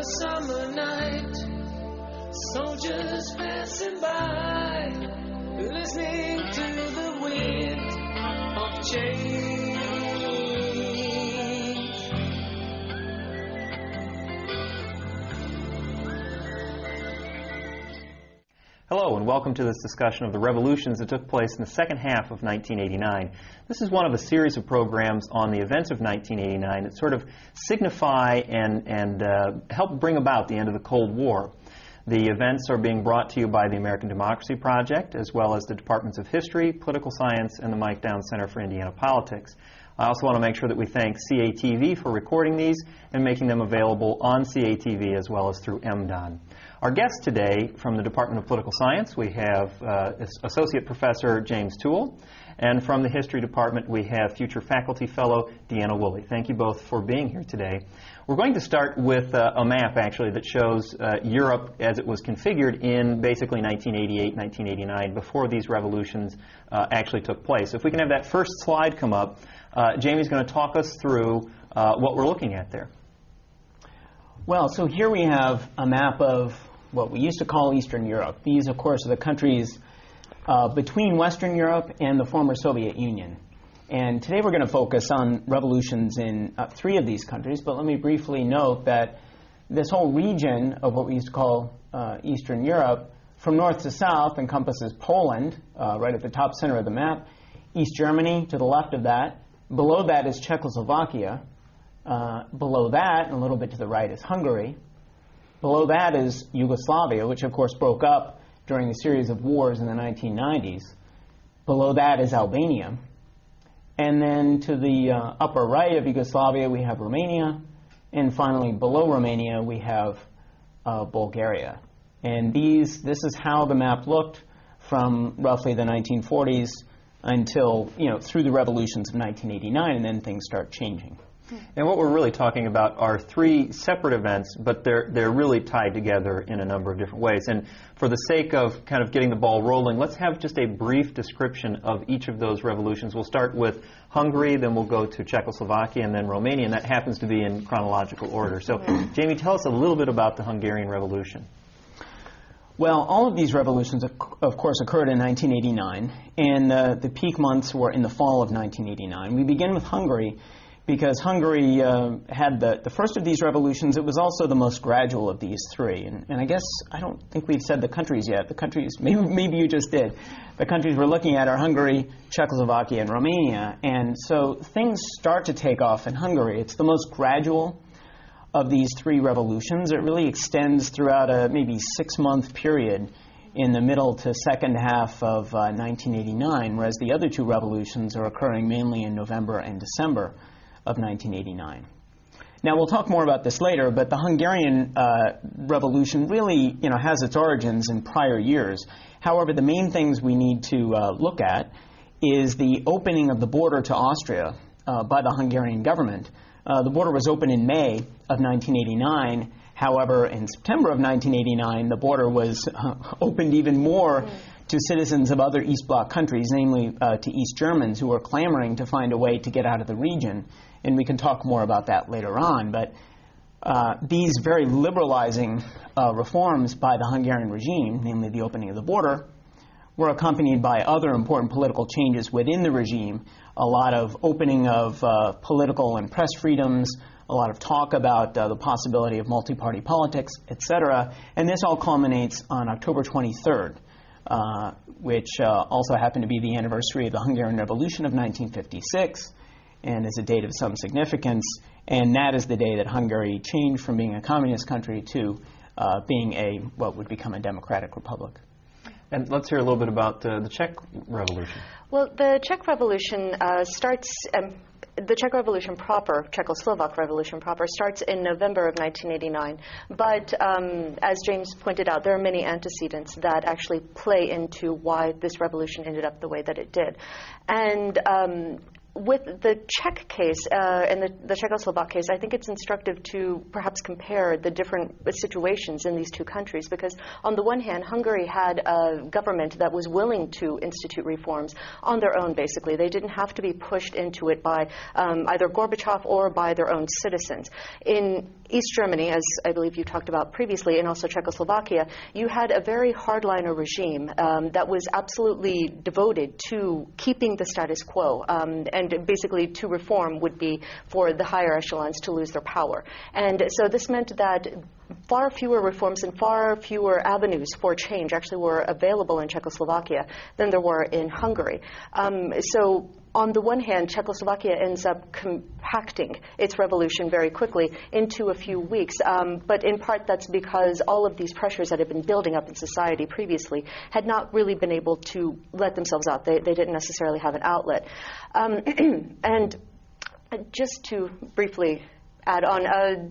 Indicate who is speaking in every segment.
Speaker 1: summer night, soldiers passing by, listening to the wind of change.
Speaker 2: Hello and welcome to this discussion of the revolutions that took place in the second half of 1989. This is one of a series of programs on the events of 1989 that sort of signify and help bring about the end of the Cold War. The events are being brought to you by the American Democracy Project, as well as the Departments of History, Political Science, and the Mike Down Center for Indiana Politics. I also want to make sure that we thank CATV for recording these and making them available on CATV as well as through MDON. Our guest today from the Department of Political Science, we have Associate Professor James Toole, and from the History Department we have future faculty fellow Deanna Wooley. Thank you both for being here today. We're going to start with a map actually that shows Europe as it was configured in basically 1988, 1989, before these revolutions actually took place. If we can have that first slide come up, Jamie's going to talk us through what we're looking at there.
Speaker 3: Well, so here we have a map of what we used to call Eastern Europe. These, of course, are the countries between Western Europe and the former Soviet Union. And today we're going to focus on revolutions in 3 of these countries, but let me briefly note that this whole region of what we used to call Eastern Europe, from north to south, encompasses Poland, right at the top center of the map, East Germany to the left of that. Below that is Czechoslovakia. Below that, and a little bit to the right, is Hungary. Below that is Yugoslavia, which of course broke up during a series of wars in the 1990s. Below that is Albania. And then to the upper right of Yugoslavia, we have Romania. And finally, below Romania, we have Bulgaria. And this is how the map looked from roughly the 1940s until, through the revolutions of 1989, and then things start changing.
Speaker 2: And what we're really talking about are 3 separate events, but they're really tied together in a number of different ways. And for the sake of kind of getting the ball rolling, let's have just a brief description of each of those revolutions. We'll start with Hungary, then we'll go to Czechoslovakia, and then Romania, and that happens to be in chronological order. So, Jamie, tell us a little bit about the Hungarian Revolution.
Speaker 3: Well, all of these revolutions, of course, occurred in 1989, and the peak months were in the fall of 1989. We begin with Hungary, because Hungary had the first of these revolutions. It was also the most gradual of these 3. And I guess, I don't think we've said the countries yet. The countries, maybe you just did. The countries we're looking at are Hungary, Czechoslovakia, and Romania. And so things start to take off in Hungary. It's the most gradual of these 3 revolutions. It really extends throughout a maybe 6-month period in the middle to second half of 1989, whereas the other 2 revolutions are occurring mainly in November and December of 1989. Now, we'll talk more about this later, but the Hungarian Revolution really, has its origins in prior years. However, the main things we need to look at is the opening of the border to Austria by the Hungarian government. The border was opened in May of 1989. However, in September of 1989, the border was opened even more to citizens of other East Bloc countries, namely to East Germans who were clamoring to find a way to get out of the region. And we can talk more about that later on. But these very liberalizing reforms by the Hungarian regime, namely the opening of the border, were accompanied by other important political changes within the regime, a lot of opening of political and press freedoms, a lot of talk about the possibility of multi-party politics, etc. And this all culminates on October 23rd, which also happened to be the anniversary of the Hungarian Revolution of 1956, and is a date of some significance. And that is the day that Hungary changed from being a communist country to being what would become a democratic republic.
Speaker 2: And let's hear a little bit about the Czech Revolution.
Speaker 4: Well, the Czech Revolution starts... the Czech Revolution proper, Czechoslovak Revolution proper, starts in November of 1989. But as James pointed out, there are many antecedents that actually play into why this revolution ended up the way that it did. And with the Czech case and the Czechoslovak case, I think it's instructive to perhaps compare the different situations in these two countries, because on the one hand, Hungary had a government that was willing to institute reforms on their own, basically. They didn't have to be pushed into it by either Gorbachev or by their own citizens. In East Germany, as I believe you talked about previously, and also Czechoslovakia, you had a very hardliner regime that was absolutely devoted to keeping the status quo, and basically to reform would be for the higher echelons to lose their power. And so this meant that far fewer reforms and far fewer avenues for change actually were available in Czechoslovakia than there were in Hungary. So on the one hand, Czechoslovakia ends up compacting its revolution very quickly into a few weeks, but in part that's because all of these pressures that had been building up in society previously had not really been able to let themselves out. They didn't necessarily have an outlet. And just to briefly add on,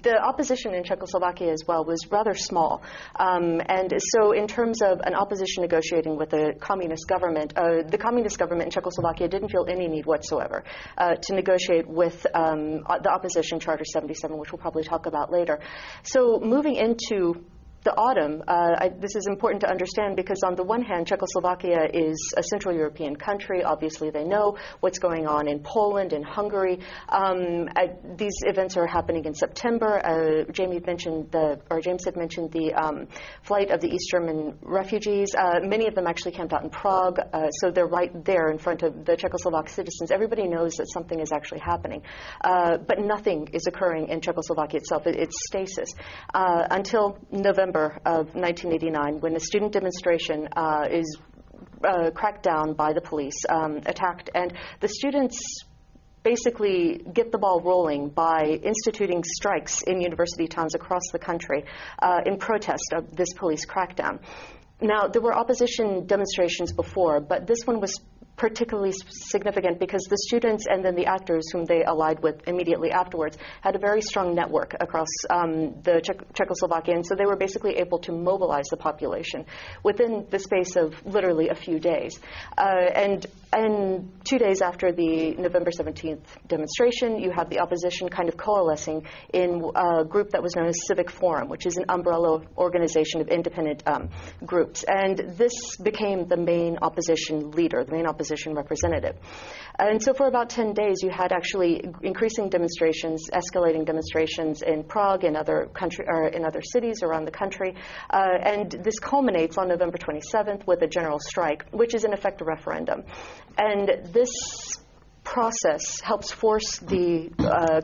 Speaker 4: the opposition in Czechoslovakia as well was rather small. And so in terms of an opposition negotiating with the communist government in Czechoslovakia didn't feel any need whatsoever to negotiate with the opposition, Charter 77, which we'll probably talk about later. So moving into the autumn, this is important to understand because on the one hand, Czechoslovakia is a Central European country. Obviously, they know what's going on in Poland, in Hungary. These events are happening in September. James had mentioned the flight of the East German refugees. Many of them actually camped out in Prague, so they're right there in front of the Czechoslovak citizens. Everybody knows that something is actually happening, but nothing is occurring in Czechoslovakia itself. It's stasis until November of 1989, when a student demonstration is cracked down by the police, attacked, and the students basically get the ball rolling by instituting strikes in university towns across the country in protest of this police crackdown. Now, there were opposition demonstrations before, but this one was particularly significant because the students and then the actors whom they allied with immediately afterwards had a very strong network across the Czechoslovakia, and so they were basically able to mobilize the population within the space of literally a few days. And 2 days after the November 17th demonstration, you have the opposition kind of coalescing in a group that was known as Civic Forum, which is an umbrella organization of independent groups. And this became the main opposition leader, the main opposition representative. And so for about 10 days, you had actually increasing demonstrations, escalating demonstrations in Prague and other cities around the country. And this culminates on November 27th with a general strike, which is in effect a referendum. And this process helps force the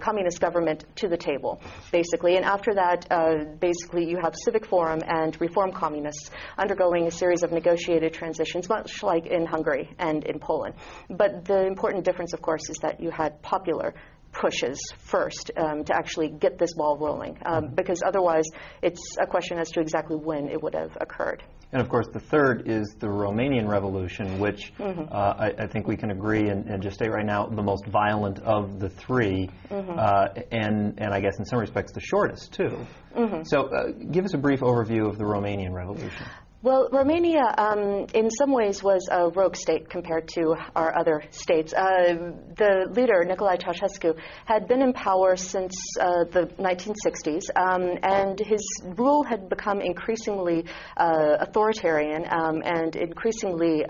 Speaker 4: communist government to the table, basically. And after that, basically, you have Civic Forum and Reform Communists undergoing a series of negotiated transitions, much like in Hungary and in Poland. But the important difference, of course, is that you had popular pushes first to actually get this ball rolling, because otherwise it's a question as to exactly when it would have occurred.
Speaker 2: And of course, the third is the Romanian Revolution, which I think we can agree and just state right now the most violent of the three, and I guess in some respects the shortest too. So give us a brief overview of the Romanian Revolution.
Speaker 4: Well, Romania, in some ways, was a rogue state compared to our other states. The leader, Nicolae Ceausescu, had been in power since the 1960s, and his rule had become increasingly authoritarian and increasingly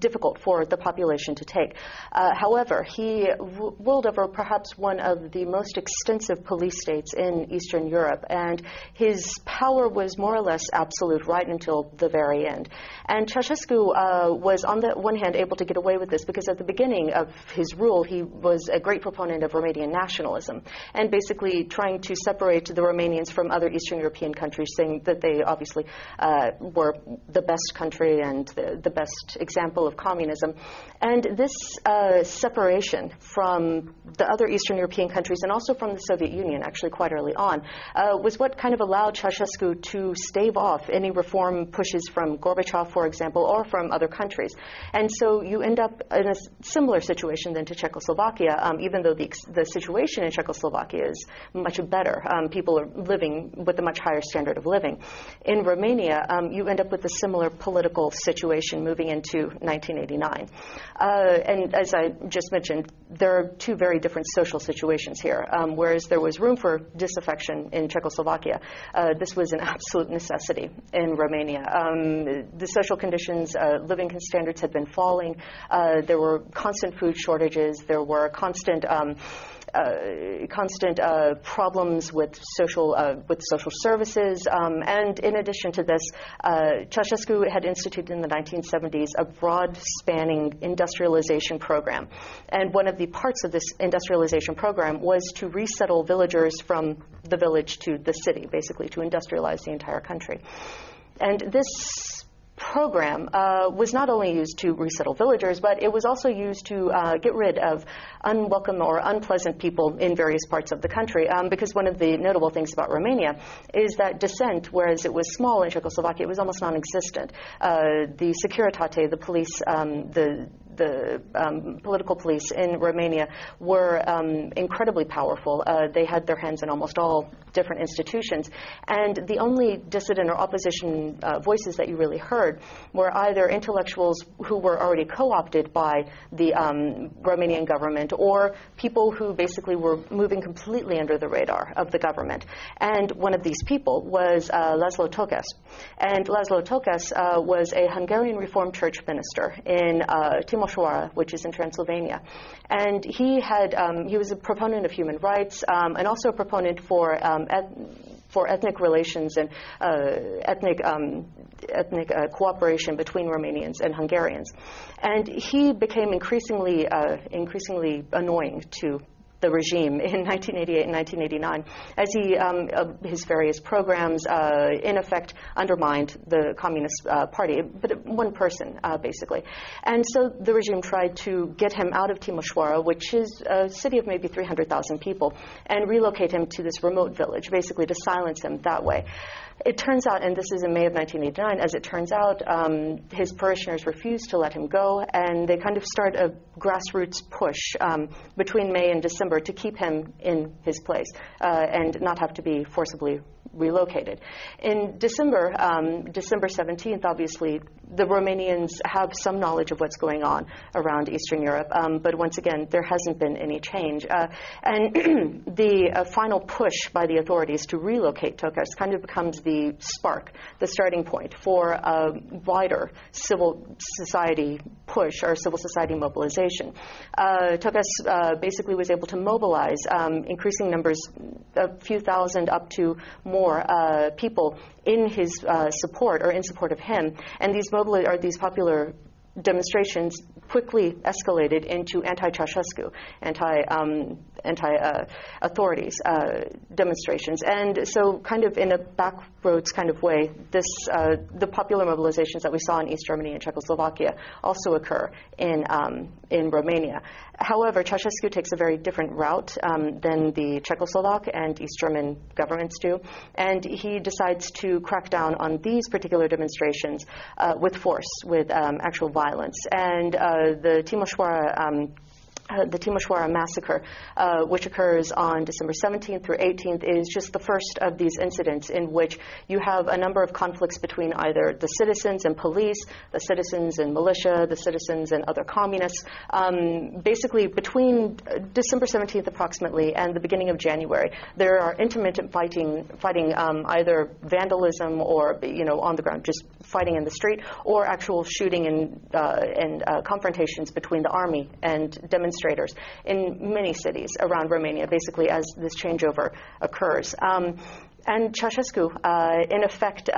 Speaker 4: difficult for the population to take. However, he ruled over perhaps one of the most extensive police states in Eastern Europe, and his power was more or less absolute right until the very end. And Ceausescu was, on the one hand, able to get away with this because at the beginning of his rule, he was a great proponent of Romanian nationalism and basically trying to separate the Romanians from other Eastern European countries, saying that they obviously were the best country and the best example of communism. And this separation from the other Eastern European countries and also from the Soviet Union, actually quite early on, was what kind of allowed Ceausescu to stave off any reform pushes from Gorbachev, for example, or from other countries. And so you end up in a similar situation than to Czechoslovakia, even though the situation in Czechoslovakia is much better. People are living with a much higher standard of living. In Romania, you end up with a similar political situation moving into 1989. And as I just mentioned, there are two very different social situations here. Whereas there was room for disaffection in Czechoslovakia, this was an absolute necessity in Romania. The social conditions, living standards had been falling. There were constant food shortages. There were constant problems with social services, and in addition to this, Ceausescu had instituted in the 1970s a broad-spanning industrialization program, and one of the parts of this industrialization program was to resettle villagers from the village to the city, basically to industrialize the entire country. And this program was not only used to resettle villagers, but it was also used to get rid of unwelcome or unpleasant people in various parts of the country. Because one of the notable things about Romania is that dissent, whereas it was small in Czechoslovakia, it was almost non-existent. The Securitate, the police, the political police in Romania were incredibly powerful. They had their hands in almost all different institutions. And the only dissident or opposition voices that you really heard were either intellectuals who were already co-opted by the Romanian government or people who basically were moving completely under the radar of the government. And one of these people was Laszlo Tokes. And Laszlo Tokes was a Hungarian Reformed Church minister in Timișoara, which is in Transylvania. And he was a proponent of human rights and also a proponent for ethnic relations and ethnic cooperation between Romanians and Hungarians. And he became increasingly annoying to the regime in 1988 and 1989 as his various programs in effect undermined the Communist Party, but one person basically. And so the regime tried to get him out of Timișoara, which is a city of maybe 300,000 people, and relocate him to this remote village, basically to silence him that way. It turns out, and this is in May of 1989, as it turns out, his parishioners refused to let him go, and they kind of start a grassroots push between May and December to keep him in his place and not have to be forcibly relocated. In December 17th, obviously, the Romanians have some knowledge of what's going on around Eastern Europe, but once again, there hasn't been any change. And the final push by the authorities to relocate Tokes kind of becomes the spark, the starting point for a wider civil society push or civil society mobilization. Tokes basically was able to mobilize increasing numbers, a few thousand up to more people in his support or in support of him, and these popular demonstrations quickly escalated into anti-Ceausescu, anti-authorities demonstrations. And so kind of in a backroads kind of way, the popular mobilizations that we saw in East Germany and Czechoslovakia also occur in Romania. However, Ceausescu takes a very different route than the Czechoslovak and East German governments do, and he decides to crack down on these particular demonstrations with force, with actual violence. And the Timișoara massacre, which occurs on December 17th through 18th, is just the first of these incidents in which you have a number of conflicts between either the citizens and police, the citizens and militia, the citizens and other communists. Basically, between December 17th approximately and the beginning of January, there are intermittent fighting, either vandalism or on the ground, just fighting in the street, or actual shooting and confrontations between the army and demonstrators in many cities around Romania, basically as this changeover occurs. And Ceausescu, in effect,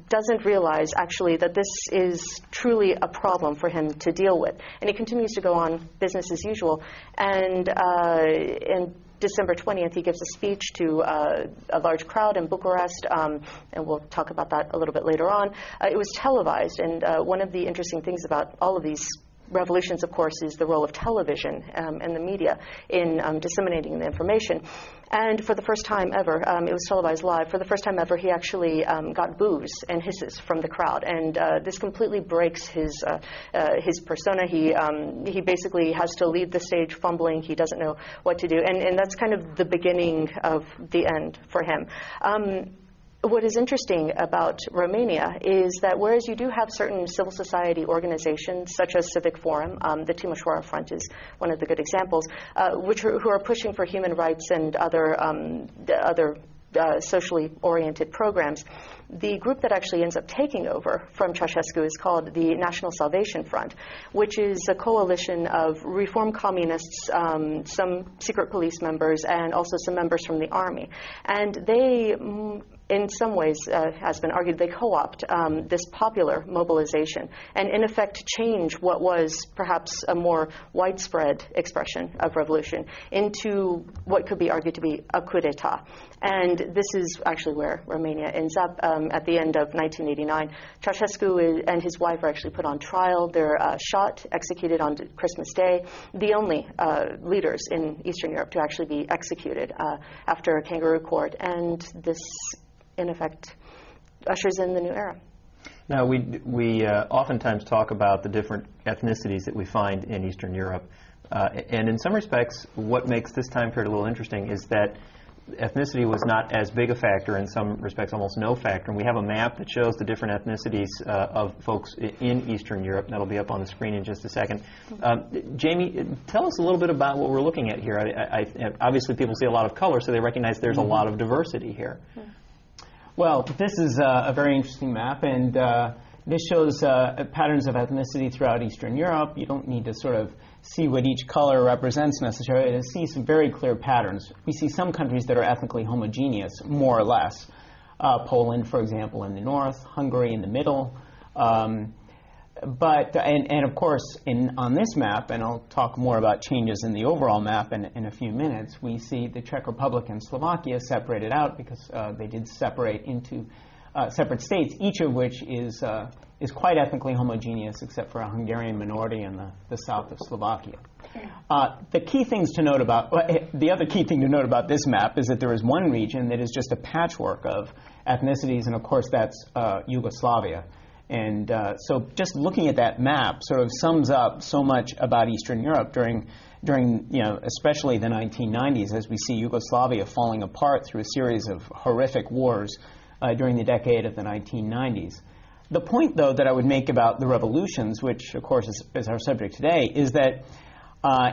Speaker 4: doesn't realize actually that this is truly a problem for him to deal with. And he continues to go on business as usual. And in December 20th, he gives a speech to a large crowd in Bucharest, and we'll talk about that a little bit later on. It was televised, and one of the interesting things about all of these revolutions, of course, is the role of television and the media in disseminating the information. And for the first time ever, it was televised live. For the first time ever, he actually got boos and hisses from the crowd, and this completely breaks his persona. He basically has to leave the stage fumbling. He doesn't know what to do, and that's kind of the beginning of the end for him. what is interesting about Romania is that whereas you do have certain civil society organizations, such as Civic Forum, the Timișoara Front is one of the good examples, who are pushing for human rights and other socially oriented programs, the group that actually ends up taking over from Ceausescu is called the National Salvation Front, which is a coalition of reform communists, some secret police members, and also some members from the army. And they, in some ways, has been argued, they co-opt this popular mobilization and in effect change what was perhaps a more widespread expression of revolution into what could be argued to be a coup d'etat. And this is actually where Romania ends up at the end of 1989. Ceausescu and his wife are actually put on trial. They're shot, executed on Christmas Day, the only leaders in Eastern Europe to actually be executed after a kangaroo court. And this, in effect, ushers in the new era.
Speaker 2: Now, we oftentimes talk about the different ethnicities that we find in Eastern Europe. And in some respects, what makes this time period a little interesting is that ethnicity was not as big a factor, in some respects almost no factor. And we have a map that shows the different ethnicities of folks in Eastern Europe. That'll be up on the screen in just a second. Jamie, tell us a little bit about what we're looking at here. Obviously, people see a lot of color, so they recognize there's a lot of diversity here.
Speaker 3: Well, this is a very interesting map, and this shows patterns of ethnicity throughout Eastern Europe. You don't need to sort of see what each color represents necessarily to see some very clear patterns. We see some countries that are ethnically homogeneous, more or less. Poland, for example, in the north, Hungary in the middle. But of course, on this map, and I'll talk more about changes in the overall map in a few minutes, we see the Czech Republic and Slovakia separated out because they did separate into separate states, each of which is quite ethnically homogeneous, except for a Hungarian minority in the south of Slovakia. The key things to note about the other key thing to note about this map is that there is one region that is just a patchwork of ethnicities, and of course that's Yugoslavia. And so just looking at that map sort of sums up so much about Eastern Europe during especially the 1990s, as we see Yugoslavia falling apart through a series of horrific wars during the decade of the 1990s. The point, though, that I would make about the revolutions, which, of course, is our subject today, is that,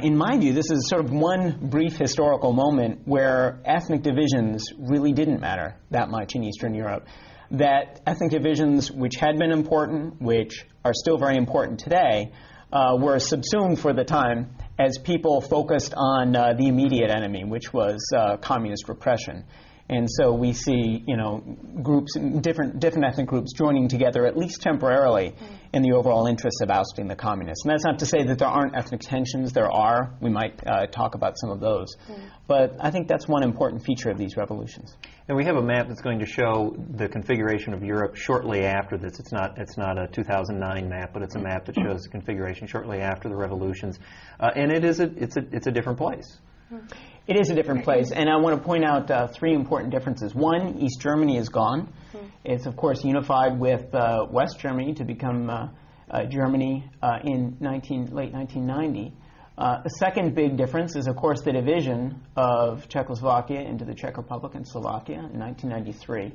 Speaker 3: in my view, this is sort of one brief historical moment where ethnic divisions really didn't matter that much in Eastern Europe. That ethnic divisions, which had been important, which are still very important today, were subsumed for the time as people focused on the immediate enemy, which was communist repression. And so we see, groups, different ethnic groups joining together, at least temporarily, in the overall interests of ousting the communists. And that's not to say that there aren't ethnic tensions. There are. We might talk about some of those. But I think that's one important feature of these revolutions.
Speaker 2: And we have a map that's going to show the configuration of Europe shortly after this. It's not a 2009 map, but it's a map that shows the configuration shortly after the revolutions. And it's a different place.
Speaker 3: It is a different place, and I want to point out three important differences. One, East Germany is gone. It's, of course, unified with West Germany to become Germany in late 1990. The second big difference is, of course, the division of Czechoslovakia into the Czech Republic and Slovakia in 1993.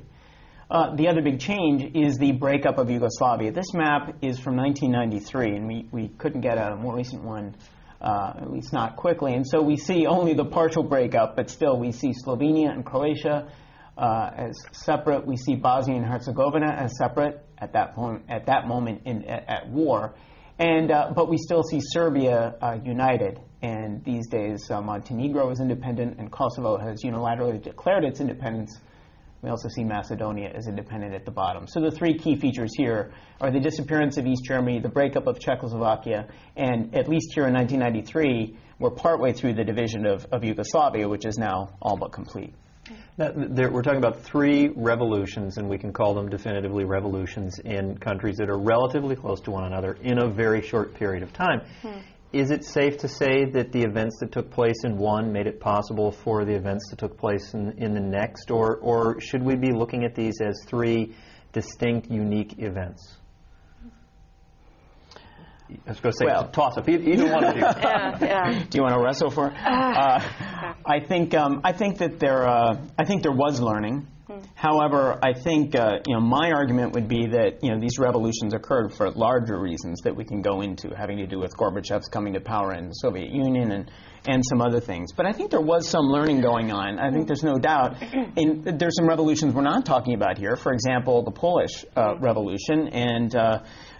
Speaker 3: The other big change is the breakup of Yugoslavia. This map is from 1993, and we couldn't get a more recent one, at least not quickly. And so we see only the partial breakup, but still we see Slovenia and Croatia as separate. We see Bosnia and Herzegovina as separate at that moment at war. But we still see Serbia united. And these days, Montenegro is independent, and Kosovo has unilaterally declared its independence. We also see Macedonia as independent at the bottom. So the three key features here are the disappearance of East Germany, the breakup of Czechoslovakia, and at least here in 1993, we're partway through the division of Yugoslavia, which is now all but complete.
Speaker 2: Now, we're talking about three revolutions, and we can call them definitively revolutions in countries that are relatively close to one another in a very short period of time. Is it safe to say that the events that took place in one made it possible for the events that took place in the next, or should we be looking at these as three distinct, unique events? I was going to say toss-up. Either one of you.
Speaker 3: Do you want to wrestle for it? I think that there was learning However, I think my argument would be that these revolutions occurred for larger reasons that we can go into, having to do with Gorbachev's coming to power in the Soviet Union and some other things. But I think there was some learning going on. I think there's no doubt. There's some revolutions we're not talking about here. For example, the Polish Revolution, and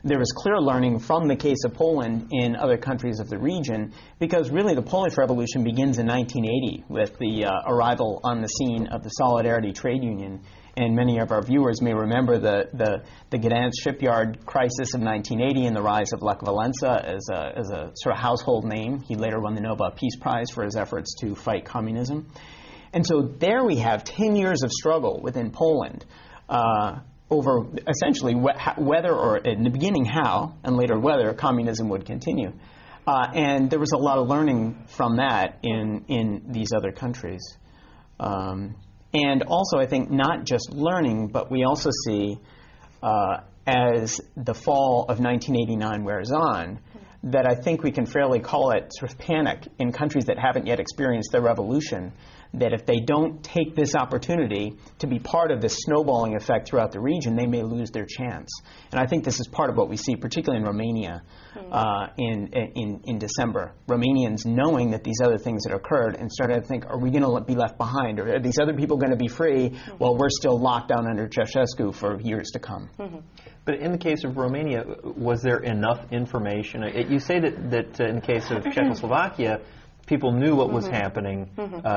Speaker 3: there was clear learning from the case of Poland in other countries of the region, because really the Polish Revolution begins in 1980 with the arrival on the scene of the Solidarity Trade Union. And many of our viewers may remember the Gdansk shipyard crisis of 1980 and the rise of Lech Walesa as a sort of household name. He later won the Nobel Peace Prize for his efforts to fight communism. And so there we have 10 years of struggle within Poland over essentially whether, or in the beginning how, and later whether, communism would continue. And there was a lot of learning from that in these other countries. And also, I think, not just learning, but we also see, as the fall of 1989 wears on, that I think we can fairly call it sort of panic in countries that haven't yet experienced the revolution, that if they don't take this opportunity to be part of this snowballing effect throughout the region, they may lose their chance. And I think this is part of what we see, particularly in Romania in December. Romanians knowing that these other things had occurred and started to think, are we going to be left behind? Or are these other people going to be free while we're still locked down under Ceausescu for years to come?
Speaker 2: But in the case of Romania, was there enough information? You say that in the case of Czechoslovakia, people knew what was happening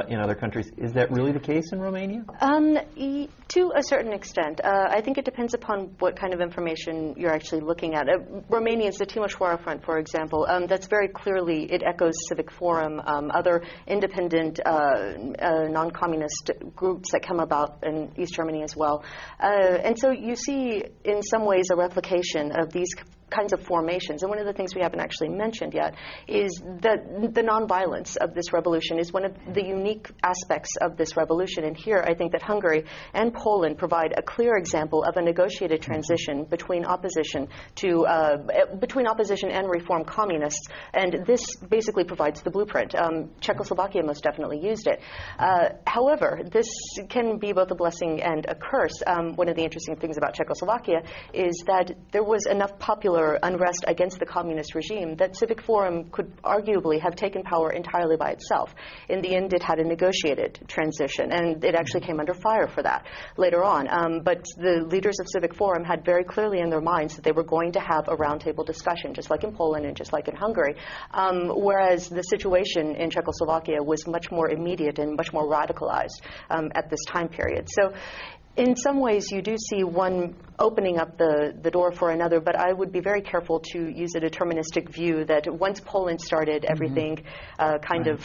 Speaker 2: in other countries. Is that really the case in Romania?
Speaker 4: To a certain extent. I think it depends upon what kind of information you're actually looking at. Romania's the Timișoara Front, for example. That's very clearly, it echoes Civic Forum, other independent non-communist groups that come about in East Germany as well. And so you see, in some ways, a replication of these kinds of formations. And one of the things we haven't actually mentioned yet is that the nonviolence of this revolution is one of the unique aspects of this revolution. And here I think that Hungary and Poland provide a clear example of a negotiated transition between opposition and reform communists. And this basically provides the blueprint. Czechoslovakia most definitely used it. However, this can be both a blessing and a curse. One of the interesting things about Czechoslovakia is that there was enough popular unrest against the communist regime that Civic Forum could arguably have taken power entirely by itself. In the end, it had a negotiated transition, and it actually came under fire for that later on. But the leaders of Civic Forum had very clearly in their minds that they were going to have a roundtable discussion, just like in Poland and just like in Hungary, whereas the situation in Czechoslovakia was much more immediate and much more radicalized at this time period. So in some ways, you do see one opening up the door for another, but I would be very careful to use a deterministic view that once Poland started, everything kind of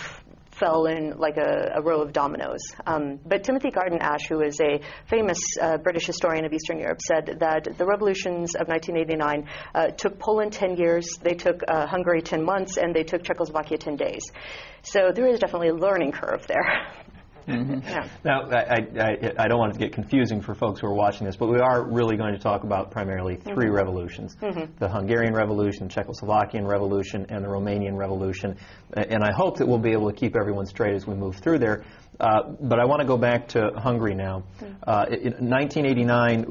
Speaker 4: fell in like a row of dominoes. But Timothy Garton-Ash, who is a famous British historian of Eastern Europe, said that the revolutions of 1989 took Poland 10 years, they took Hungary 10 months, and they took Czechoslovakia 10 days. So there is definitely a learning curve there.
Speaker 2: Yeah. Now, I don't want it to get confusing for folks who are watching this, but we are really going to talk about primarily three revolutions. The Hungarian Revolution, the Czechoslovakian Revolution, and the Romanian Revolution. And I hope that we'll be able to keep everyone straight as we move through there. But I want to go back to Hungary now. 1989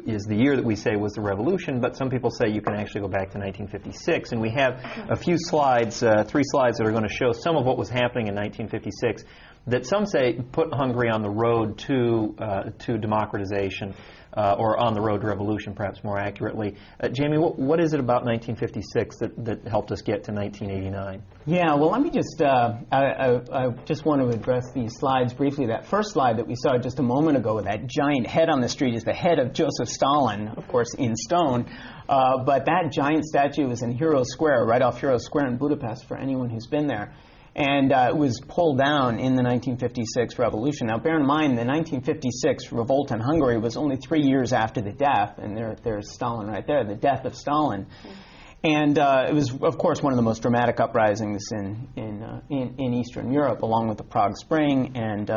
Speaker 2: is the year that we say was the revolution, but some people say you can actually go back to 1956. And we have a few slides, 3 slides that are going to show some of what was happening in 1956 that some say put Hungary on the road to democratization, or on the road to revolution, perhaps more accurately. Jamie, what is it about 1956 that helped us get to 1989?
Speaker 3: Yeah, well, let me just, I just want to address these slides briefly. That first slide that we saw just a moment ago with that giant head on the street is the head of Joseph Stalin, of course, in stone. But that giant statue is in Hero Square, right off Hero Square in Budapest, for anyone who's been there. And it was pulled down in the 1956 revolution. Now, bear in mind, the 1956 revolt in Hungary was only 3 years after the death, and there's Stalin right there, the death of Stalin. And it was, of course, one of the most dramatic uprisings in Eastern Europe, along with the Prague Spring, and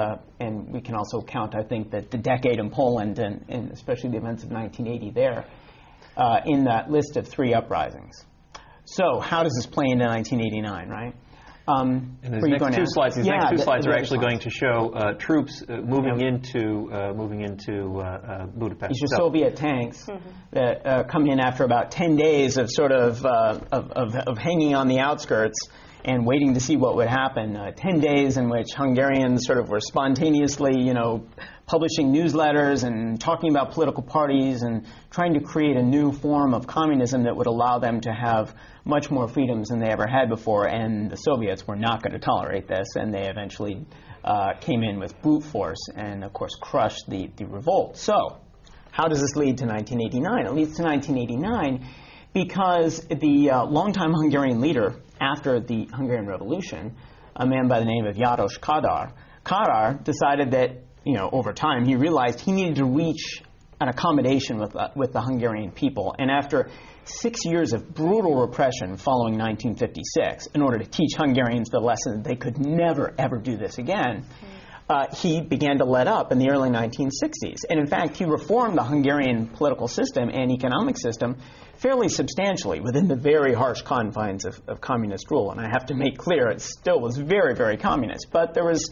Speaker 3: we can also count, I think, that the decade in Poland, and especially the events of 1980 there, in that list of 3 uprisings. So how does this play into 1989, right?
Speaker 2: And these next two slides, are actually going to show troops moving into Budapest.
Speaker 3: These are Soviet tanks that come in after about 10 days of sort of hanging on the outskirts and waiting to see what would happen. 10 days in which Hungarians sort of were spontaneously, publishing newsletters and talking about political parties and trying to create a new form of communism that would allow them to have much more freedoms than they ever had before. And the Soviets were not going to tolerate this, and they eventually came in with brute force and, of course, crushed the revolt. So, how does this lead to 1989? It leads to 1989 because the longtime Hungarian leader after the Hungarian Revolution, a man by the name of János Kádár decided that, over time, he realized he needed to reach an accommodation with the Hungarian people. And after 6 years of brutal repression following 1956, in order to teach Hungarians the lesson that they could never, ever do this again, he began to let up in the early 1960s. And in fact, he reformed the Hungarian political system and economic system fairly substantially within the very harsh confines of communist rule. And I have to make clear, it still was very, very communist. But there was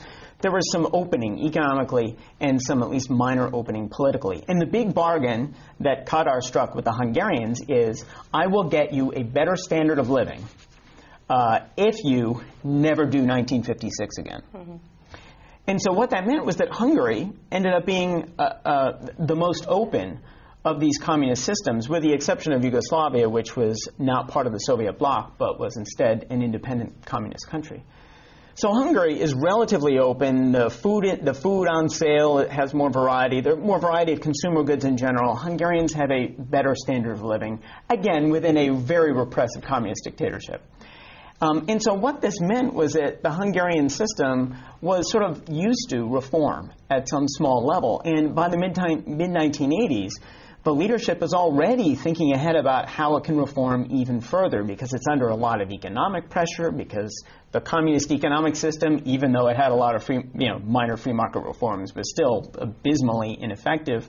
Speaker 3: some opening economically and some at least minor opening politically. And the big bargain that Kádár struck with the Hungarians is, I will get you a better standard of living if you never do 1956 again. And so what that meant was that Hungary ended up being the most open of these communist systems, with the exception of Yugoslavia, which was not part of the Soviet bloc, but was instead an independent communist country. So Hungary is relatively open. The food on sale, it has more variety. There are more variety of consumer goods in general. Hungarians have a better standard of living, again, within a very repressive communist dictatorship. And so what this meant was that the Hungarian system was sort of used to reform at some small level. And by the mid-1980s, the leadership is already thinking ahead about how it can reform even further, because it's under a lot of economic pressure, because the communist economic system, even though it had a lot of minor free market reforms, was still abysmally ineffective.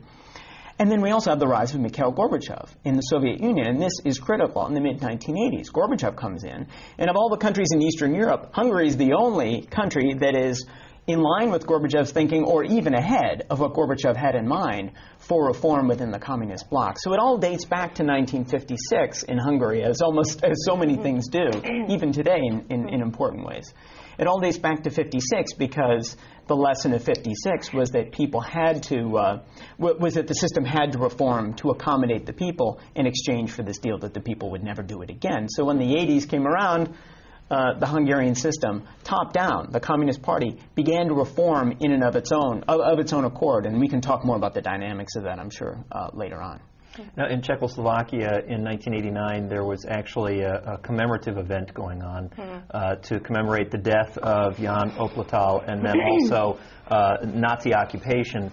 Speaker 3: And then we also have the rise of Mikhail Gorbachev in the Soviet Union, and this is critical in the mid-1980s. Gorbachev comes in, and of all the countries in Eastern Europe, Hungary is the only country that is in line with Gorbachev's thinking, or even ahead of what Gorbachev had in mind for reform within the communist bloc. So it all dates back to 1956 in Hungary, as so many things do, even today in important ways. It all dates back to 56 because the lesson of 56 was that people had to, was that the system had to reform to accommodate the people in exchange for this deal that the people would never do it again. So when the 80s came around, the Hungarian system, top down, the Communist Party began to reform in and of its own accord, and we can talk more about the dynamics of that, I'm sure, later on.
Speaker 2: Now, in Czechoslovakia in 1989, there was actually a commemorative event going on to commemorate the death of Jan Opletal and then also Nazi occupation.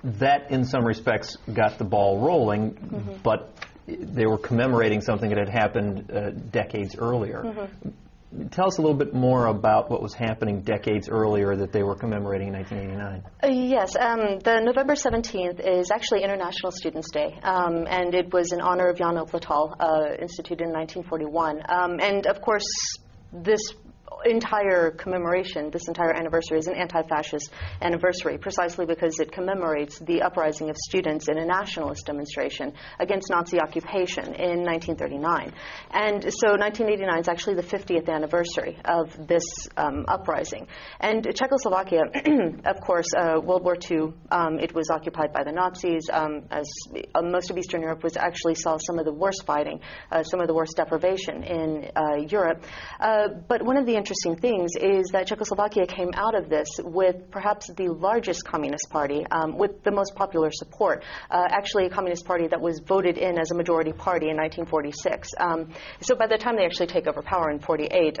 Speaker 2: That, in some respects, got the ball rolling, but they were commemorating something that had happened decades earlier. Tell us a little bit more about what was happening decades earlier that they were commemorating in 1989.
Speaker 4: Yes, the November 17th is actually International Students' Day, and it was in honor of Jan Opletal, instituted in 1941. And of course, this entire commemoration, this entire anniversary is an anti-fascist anniversary, precisely because it commemorates the uprising of students in a nationalist demonstration against Nazi occupation in 1939. And so 1989 is actually the 50th anniversary of this uprising. And Czechoslovakia, of course, World War II, it was occupied by the Nazis, as most of Eastern Europe actually saw some of the worst fighting, some of the worst deprivation in Europe. But one of the interesting things is that Czechoslovakia came out of this with perhaps the largest communist party, with the most popular support, actually a communist party that was voted in as a majority party in 1946. So by the time they actually take over power in 48,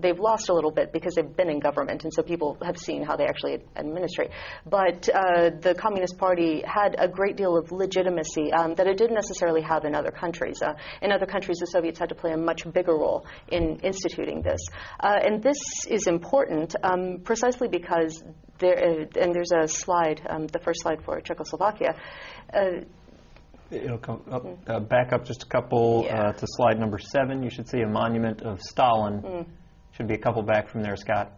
Speaker 4: they've lost a little bit because they've been in government, and so people have seen how they actually administrate. But the Communist Party had a great deal of legitimacy that it didn't necessarily have in other countries. In other countries, the Soviets had to play a much bigger role in instituting this. And this is important precisely because there's a slide, the first slide for Czechoslovakia.
Speaker 2: It'll come up, back up just a couple to slide number 7. You should see a monument of Stalin Should be a couple back from there, Scott.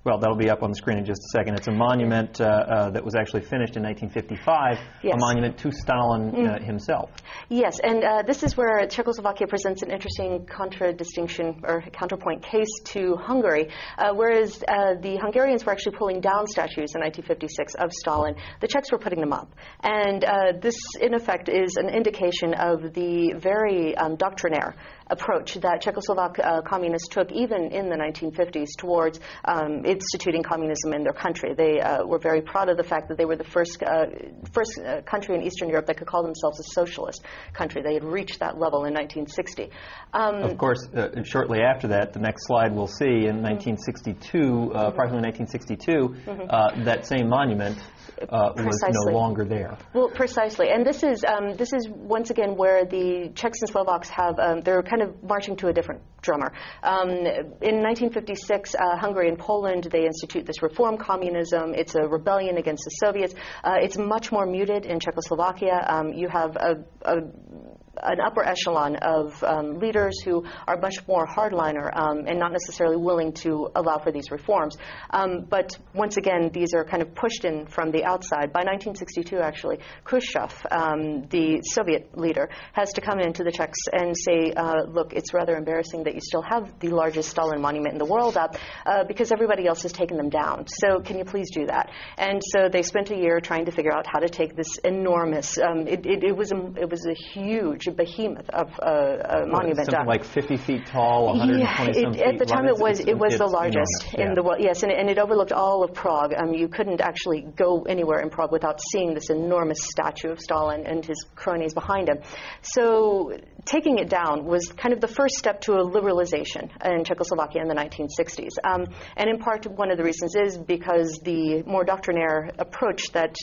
Speaker 2: Well, that'll be up on the screen in just a second. It's a monument that was actually finished in 1955,
Speaker 4: yes.
Speaker 2: A monument to Stalin himself.
Speaker 4: Yes, and this is where Czechoslovakia presents an interesting contradistinction or counterpoint case to Hungary. Whereas the Hungarians were actually pulling down statues in 1956 of Stalin, the Czechs were putting them up. And this, in effect, is an indication of the very doctrinaire approach that Czechoslovak communists took even in the 1950s towards instituting communism in their country. They were very proud of the fact that they were the first country in Eastern Europe that could call themselves a socialist country. They had reached that level in 1960.
Speaker 2: Of course, shortly after that, the next slide we'll see, in 1962, approximately 1962, that same monument was no longer there. Well,
Speaker 4: precisely. And this is once again where the Czechs and Slovaks have, they're kind of marching to a different drummer. In 1956, Hungary and Poland, they institute this reform communism. It's a rebellion against the Soviets. It's much more muted in Czechoslovakia. You have an upper echelon of leaders who are much more hardliner and not necessarily willing to allow for these reforms. But once again, these are kind of pushed in from the outside. By 1962, actually, Khrushchev, the Soviet leader, has to come into the Czechs and say, look, it's rather embarrassing that you still have the largest Stalin monument in the world up because everybody else has taken them down. So can you please do that? And so they spent a year trying to figure out how to take this enormous, it was a huge behemoth of a monument
Speaker 2: something like 50 feet tall, 120 some feet.
Speaker 4: At the time,
Speaker 2: long.
Speaker 4: it was the largest in the world. Yes, and it overlooked all of Prague. You couldn't actually go anywhere in Prague without seeing this enormous statue of Stalin and his cronies behind him. So taking it down was kind of the first step to a liberalization in Czechoslovakia in the 1960s. And in part, one of the reasons is because the more doctrinaire approach that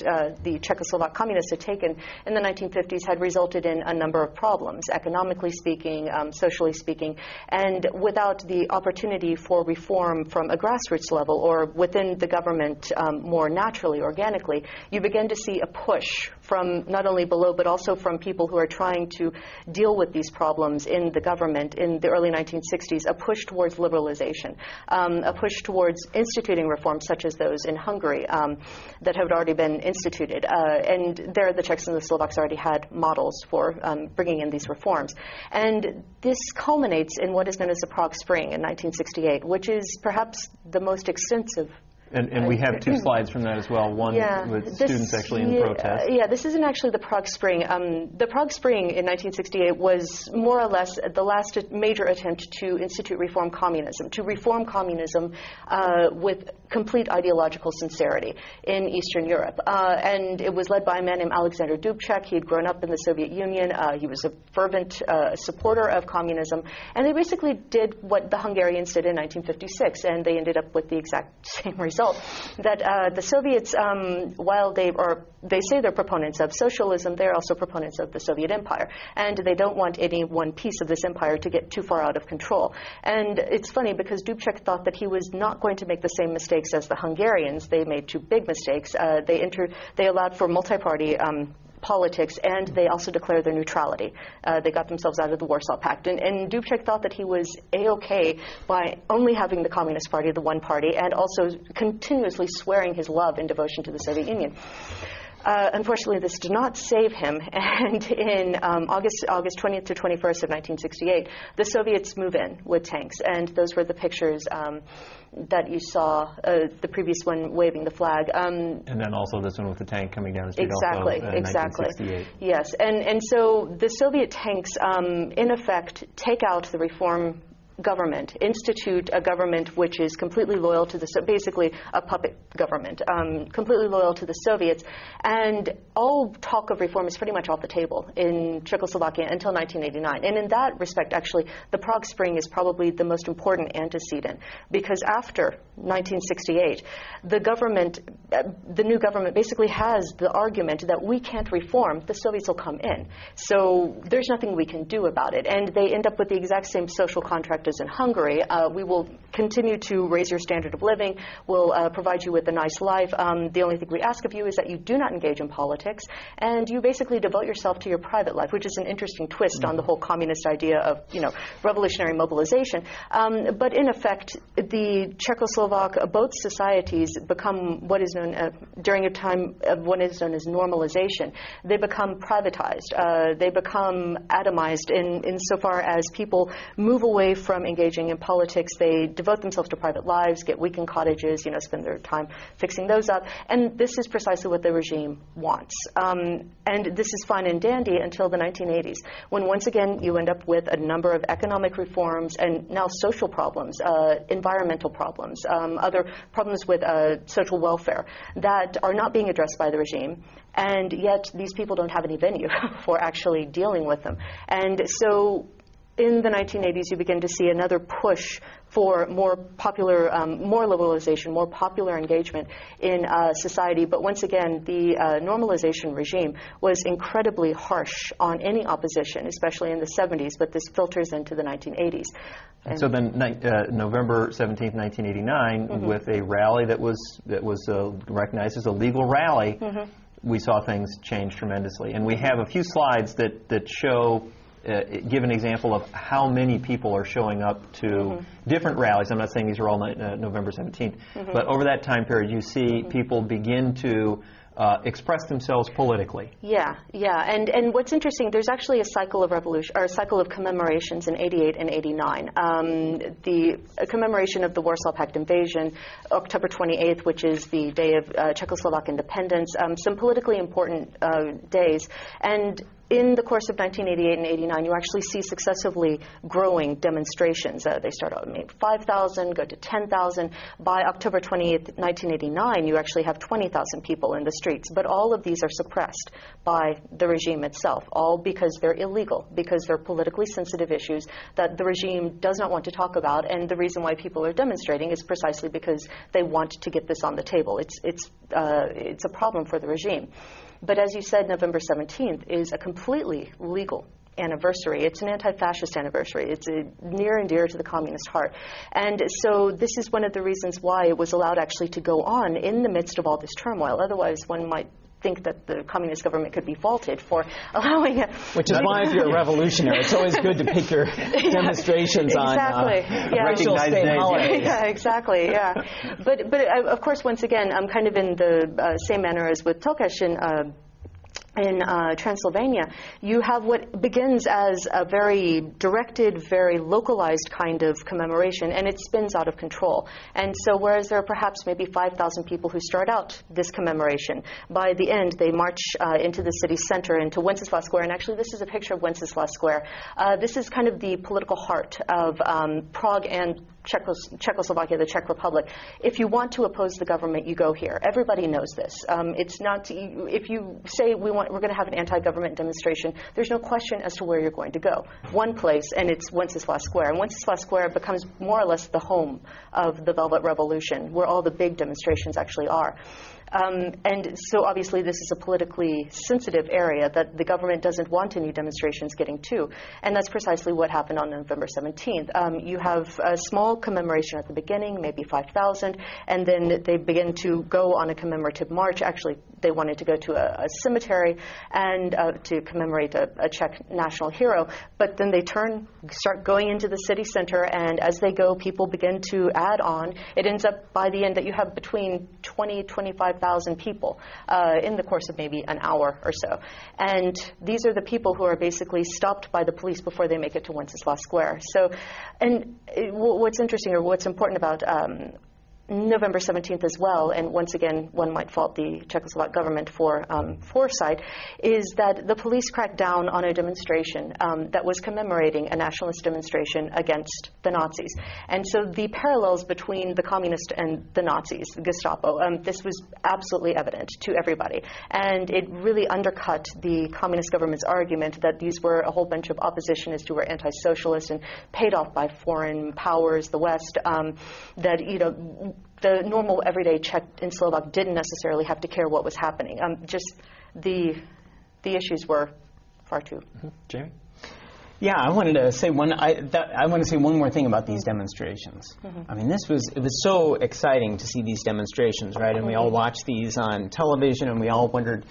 Speaker 4: the Czechoslovak communists had taken in the 1950s had resulted in a number of problems, economically speaking, socially speaking, and without the opportunity for reform from a grassroots level or within the government more naturally, organically, you begin to see a push from not only below but also from people who are trying to deal with these problems in the government in the early 1960s, a push towards liberalization, a push towards instituting reforms such as those in Hungary that had already been instituted. And there the Czechs and the Slovaks already had models for bringing in these reforms. And this culminates in what is known as the Prague Spring in 1968, which is perhaps the most extensive.
Speaker 2: And we have two slides from that as well, one with students actually in protest.
Speaker 4: Yeah, this isn't actually the Prague Spring. The Prague Spring in 1968 was more or less the last major attempt to institute reform communism, with complete ideological sincerity in Eastern Europe. And it was led by a man named Alexander Dubček. He had grown up in the Soviet Union. He was a fervent supporter of communism. And they basically did what the Hungarians did in 1956, and they ended up with the exact same result. That the Soviets, while they say they're proponents of socialism, they're also proponents of the Soviet Empire, and they don't want any one piece of this empire to get too far out of control. And it's funny because Dubček thought that he was not going to make the same mistakes as the Hungarians. They made two big mistakes. They allowed for multi-party politics, and they also declared their neutrality. They got themselves out of the Warsaw Pact. And Dubček thought that he was A-OK by only having the Communist Party, the one party, and also continuously swearing his love and devotion to the Soviet Union. Unfortunately, this did not save him, and in August 20th to 21st of 1968, the Soviets move in with tanks, and those were the pictures that you saw, the previous one waving the flag.
Speaker 2: And then also this one with the tank coming down the street
Speaker 4: exactly,
Speaker 2: also,
Speaker 4: exactly.
Speaker 2: 1968.
Speaker 4: Yes, and so the Soviet tanks, in effect, take out the reform government, institute a government which is completely loyal to basically a puppet government, completely loyal to the Soviets, and all talk of reform is pretty much off the table in Czechoslovakia until 1989. And in that respect, actually, the Prague Spring is probably the most important antecedent, because after 1968, the new government basically has the argument that we can't reform, the Soviets will come in. So there's nothing we can do about it. And they end up with the exact same social contract as in Hungary. We will continue to raise your standard of living, we'll provide you with a nice life. The only thing we ask of you is that you do not engage in politics, and you basically devote yourself to your private life, which is an interesting twist on the whole communist idea of, revolutionary mobilization. But in effect, the Czechoslovak, both societies become what is known, during a time of what is known as normalization, they become privatized. They become atomized insofar as people move away from engaging in politics. They devote themselves to private lives, get weekend cottages, spend their time fixing those up. And this is precisely what the regime wants. And this is fine and dandy until the 1980s, when once again you end up with a number of economic reforms and now social problems, environmental problems, other problems with social welfare that are not being addressed by the regime. And yet these people don't have any venue for actually dealing with them. And so in the 1980s, you begin to see another push for more popular, more liberalization, more popular engagement in society. But once again, the normalization regime was incredibly harsh on any opposition, especially in the 70s, but this filters into the 1980s.
Speaker 2: And so then November 17th, 1989, with a rally that was recognized as a legal rally, we saw things change tremendously. And we have a few slides that show give an example of how many people are showing up to different rallies. I'm not saying these are all November 17th, but over that time period, you see people begin to express themselves politically.
Speaker 4: Yeah. And what's interesting, there's actually a cycle of revolution, or a cycle of commemorations in 88 and 89. The commemoration of the Warsaw Pact invasion, October 28th, which is the day of Czechoslovak independence, some politically important days. And in the course of 1988 and 89, you actually see successively growing demonstrations. They start out maybe 5,000, go to 10,000. By October 28th, 1989, you actually have 20,000 people in the streets. But all of these are suppressed by the regime itself, all because they're illegal, because they're politically sensitive issues that the regime does not want to talk about. And the reason why people are demonstrating is precisely because they want to get this on the table. It's a problem for the regime. But as you said, November 17th is a completely legal anniversary. It's an anti-fascist anniversary. It's near and dear to the communist heart. And so this is one of the reasons why it was allowed actually to go on in the midst of all this turmoil. Otherwise, one might think that the communist government could be faulted for allowing it.
Speaker 3: Which is why if you're a revolutionary, it's always good to pick your demonstrations on racial state holidays.
Speaker 4: Yeah, exactly, yeah. But of course, once again, I'm kind of in the same manner as with Tokash in Transylvania, you have what begins as a very directed, very localized kind of commemoration, and it spins out of control. And so whereas there are perhaps maybe 5,000 people who start out this commemoration, by the end they march into the city center, into Wenceslas Square, and actually this is a picture of Wenceslas Square. This is kind of the political heart of Prague and Czechoslovakia, the Czech Republic. If you want to oppose the government, you go here. Everybody knows this. It's not, if you say we're going to have an anti-government demonstration, there's no question as to where you're going to go. One place, and it's Wenceslas Square. And Wenceslas Square becomes more or less the home of the Velvet Revolution, where all the big demonstrations actually are. And so obviously this is a politically sensitive area that the government doesn't want any demonstrations getting to. And that's precisely what happened on November 17th. You have a small commemoration at the beginning, maybe 5,000, and then they begin to go on a commemorative march. Actually, they wanted to go to a cemetery and to commemorate a Czech national hero. But then they start going into the city center, and as they go, people begin to add on. It ends up by the end that you have between 25,000 people in the course of maybe an hour or so. And these are the people who are basically stopped by the police before they make it to Wenceslas Square. So, and what's interesting, or what's important about November 17th as well, and once again, one might fault the Czechoslovak government for foresight, is that the police cracked down on a demonstration that was commemorating a nationalist demonstration against the Nazis. And so the parallels between the communists and the Nazis, the Gestapo, this was absolutely evident to everybody. And it really undercut the communist government's argument that these were a whole bunch of oppositionists who were anti-socialist and paid off by foreign powers, the West, that, the normal everyday Czech in Slovak didn't necessarily have to care what was happening. Just the issues were far too.
Speaker 2: Jamie?
Speaker 3: Yeah, I wanted to say one more thing about these demonstrations. I mean, it was so exciting to see these demonstrations, right? And we all watched these on television, and we all wondered,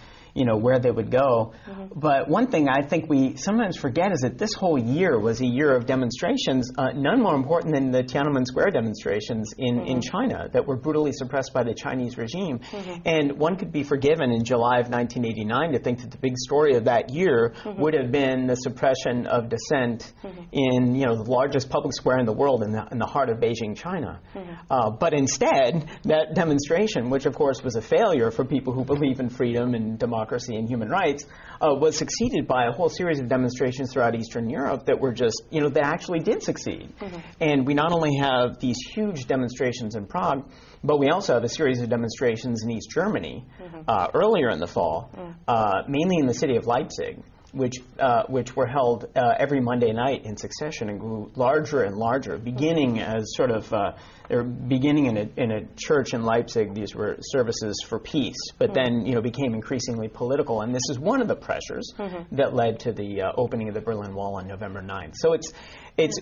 Speaker 3: where they would go. But one thing I think we sometimes forget is that this whole year was a year of demonstrations, none more important than the Tiananmen Square demonstrations in China that were brutally suppressed by the Chinese regime. And one could be forgiven in July of 1989 to think that the big story of that year would have been the suppression of dissent in the largest public square in the world in the heart of Beijing, China. But instead, that demonstration, which of course was a failure for people who believe in freedom and democracy and human rights, was succeeded by a whole series of demonstrations throughout Eastern Europe that were just, that actually did succeed. And we not only have these huge demonstrations in Prague, but we also have a series of demonstrations in East Germany earlier in the fall, mainly in the city of Leipzig, which were held every Monday night in succession and grew larger and larger, beginning as sort of they were beginning in a church in Leipzig. These were services for peace, but then became increasingly political. And this is one of the pressures that led to the opening of the Berlin Wall on November 9th. So it's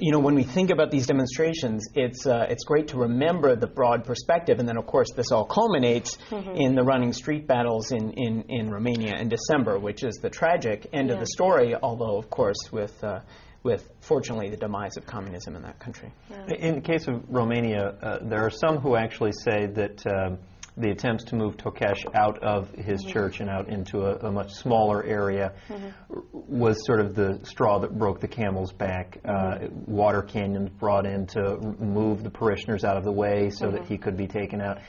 Speaker 3: when we think about these demonstrations, it's great to remember the broad perspective, and then of course this all culminates in the running street battles in Romania in December, which is the tragic end of the story. Although of course with fortunately the demise of communism in that country.
Speaker 2: In the case of Romania, there are some who actually say that the attempts to move Tokesh out of his church and out into a much smaller area was sort of the straw that broke the camel's back. Water cannons brought in to move the parishioners out of the way so that he could be taken out.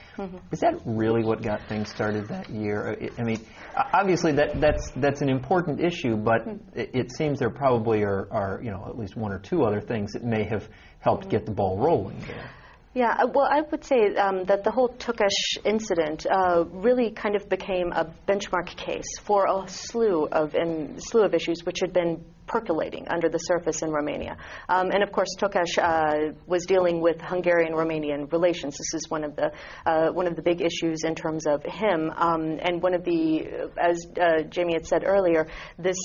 Speaker 2: Is that really what got things started that year? I mean, obviously that's an important issue, but it seems there probably are at least one or two other things that may have helped get the ball rolling there.
Speaker 4: Yeah, well, I would say that the whole Tokesh incident really kind of became a benchmark case for a slew of issues which had been percolating under the surface in Romania. And of course, Tokesh was dealing with Hungarian-Romanian relations. This is one of the big issues in terms of him. And one of the, as Jamie had said earlier, this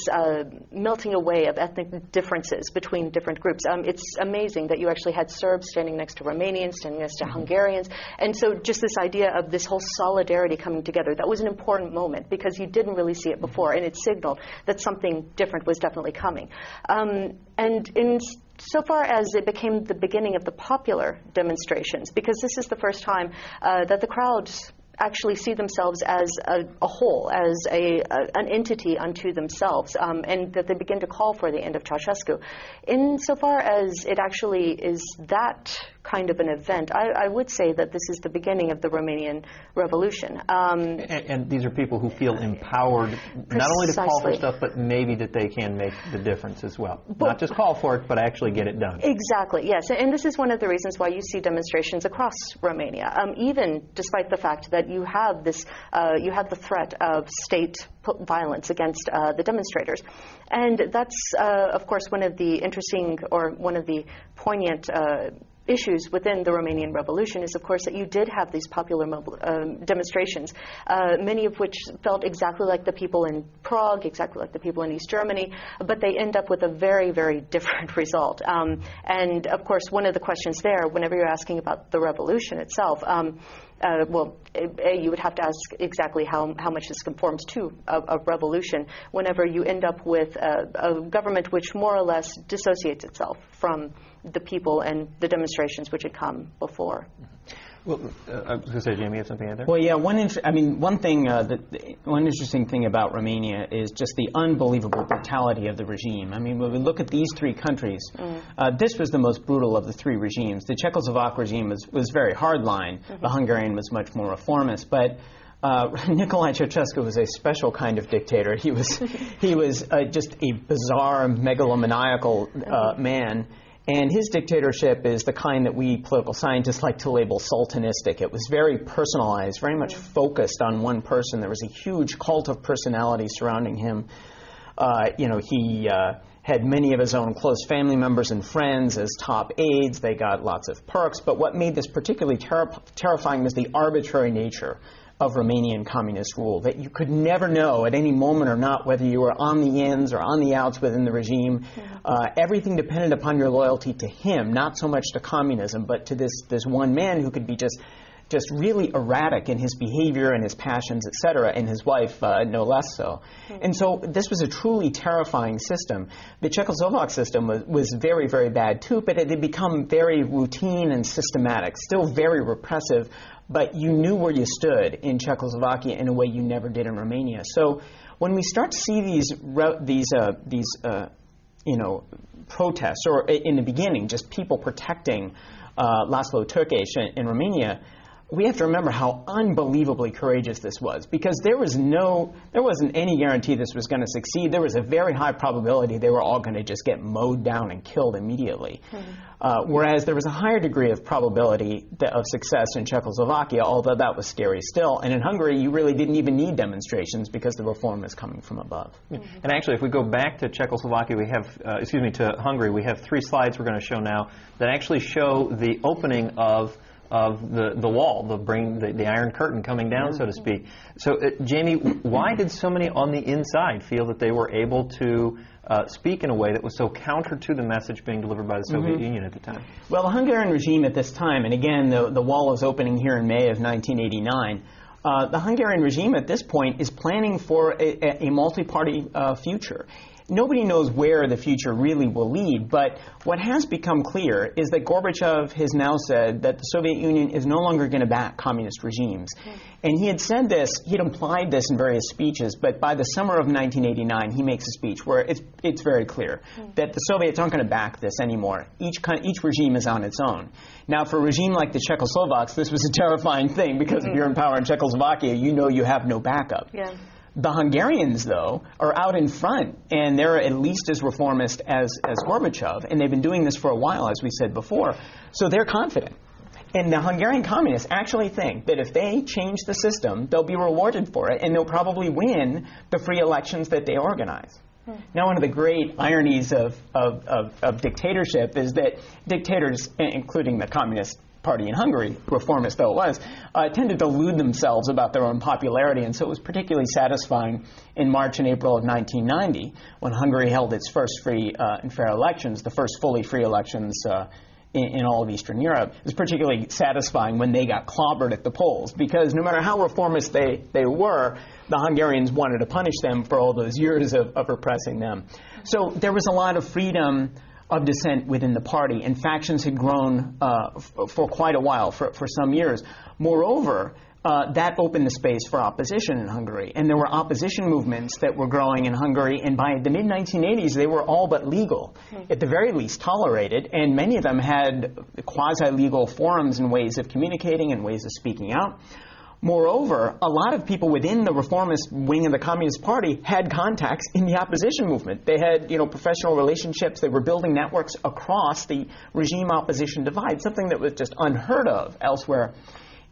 Speaker 4: melting away of ethnic differences between different groups. It's amazing that you actually had Serbs standing next to Romanians, standing next to Hungarians. And so just this idea of this whole solidarity coming together, that was an important moment because you didn't really see it before, and it signaled that something different was definitely coming. And in so far as it became the beginning of the popular demonstrations, because this is the first time that the crowds actually see themselves as a whole, as an entity unto themselves, and that they begin to call for the end of Ceausescu. Insofar as it actually is that kind of an event, I would say that this is the beginning of the Romanian Revolution.
Speaker 2: And these are people who feel empowered not only to call for stuff, but maybe that they can make the difference as well. Not just call for it, but actually get it done.
Speaker 4: Exactly, yes. And this is one of the reasons why you see demonstrations across Romania, even despite the fact that you have this, you have the threat of state violence against the demonstrators. And that's, of course, one of the interesting or one of the poignant issues within the Romanian Revolution is, of course, that you did have these popular demonstrations, many of which felt exactly like the people in Prague, exactly like the people in East Germany, but they end up with a very, very different result. And, of course, one of the questions there, whenever you're asking about the revolution itself, you would have to ask exactly how much this conforms to a revolution whenever you end up with a government which more or less dissociates itself from the people and the demonstrations which had come before.
Speaker 2: Well, I was going to say, Jamie, you have something there?
Speaker 3: Well, yeah. One interesting thing about Romania is just the unbelievable brutality of the regime. I mean, when we look at these three countries, this was the most brutal of the three regimes. The Czechoslovak regime was very hardline. The Hungarian was much more reformist, but Nicolae Ceausescu was a special kind of dictator. He was just a bizarre, megalomaniacal man. And his dictatorship is the kind that we political scientists like to label sultanistic. It was very personalized, very much focused on one person. There was a huge cult of personality surrounding him. had many of his own close family members and friends as top aides. They got lots of perks. But what made this particularly terrifying was the arbitrary nature of Romanian communist rule, that you could never know at any moment or not whether you were on the ins or on the outs within the regime. Everything depended upon your loyalty to him, not so much to communism, but to this one man who could be just really erratic in his behavior and his passions, etc., and his wife no less so. And so this was a truly terrifying system. The Czechoslovak system was very, very bad too, but it had become very routine and systematic, still very repressive, but you knew where you stood in Czechoslovakia in a way you never did in Romania. So when we start to see these protests, or in the beginning, just people protecting Laszlo Tőkés in Romania, we have to remember how unbelievably courageous this was, because there wasn't any guarantee this was going to succeed. There was a very high probability they were all going to just get mowed down and killed immediately. Whereas there was a higher degree of probability of success in Czechoslovakia, although that was scary still. And in Hungary, you really didn't even need demonstrations because the reform was coming from above.
Speaker 2: And actually, if we go back to Czechoslovakia, we have, to Hungary, we have 3 slides we're going to show now that actually show the opening of the wall, the Iron Curtain coming down, so to speak. So, Jamie, why did so many on the inside feel that they were able to speak in a way that was so counter to the message being delivered by the Soviet Union at the time?
Speaker 3: Well, the Hungarian regime at this time, and again, the wall is opening here in May of 1989, the Hungarian regime at this point is planning for a multi-party future. Nobody knows where the future really will lead, but what has become clear is that Gorbachev has now said that the Soviet Union is no longer going to back communist regimes. And he had said this, he had implied this in various speeches, but by the summer of 1989, he makes a speech where it's very clear that the Soviets aren't going to back this anymore. Each regime is on its own. Now, for a regime like the Czechoslovaks, this was a terrifying thing, because if you're in power in Czechoslovakia, you know you have no backup. The Hungarians, though, are out in front, and they're at least as reformist as Gorbachev, and they've been doing this for a while, as we said before, so they're confident. And the Hungarian communists actually think that if they change the system, they'll be rewarded for it, and they'll probably win the free elections that they organize. Now, one of the great ironies of dictatorship is that dictators, including the Communist Party in Hungary, reformist though it was, tend to delude themselves about their own popularity, and so it was particularly satisfying in March and April of 1990 when Hungary held its first free and fair elections, the first fully free elections in all of Eastern Europe. It was particularly satisfying when they got clobbered at the polls, because no matter how reformist they were, the Hungarians wanted to punish them for all those years of repressing them. So there was a lot of freedom of dissent within the party, and factions had grown for quite a while, for some years. Moreover, that opened the space for opposition in Hungary, and there were opposition movements that were growing in Hungary, and by the mid-1980s they were all but legal, at the very least tolerated, and many of them had quasi-legal forums and ways of communicating and ways of speaking out. Moreover, a lot of people within the reformist wing of the Communist Party had contacts in the opposition movement. They had, professional relationships. They were building networks across the regime opposition divide, something that was just unheard of elsewhere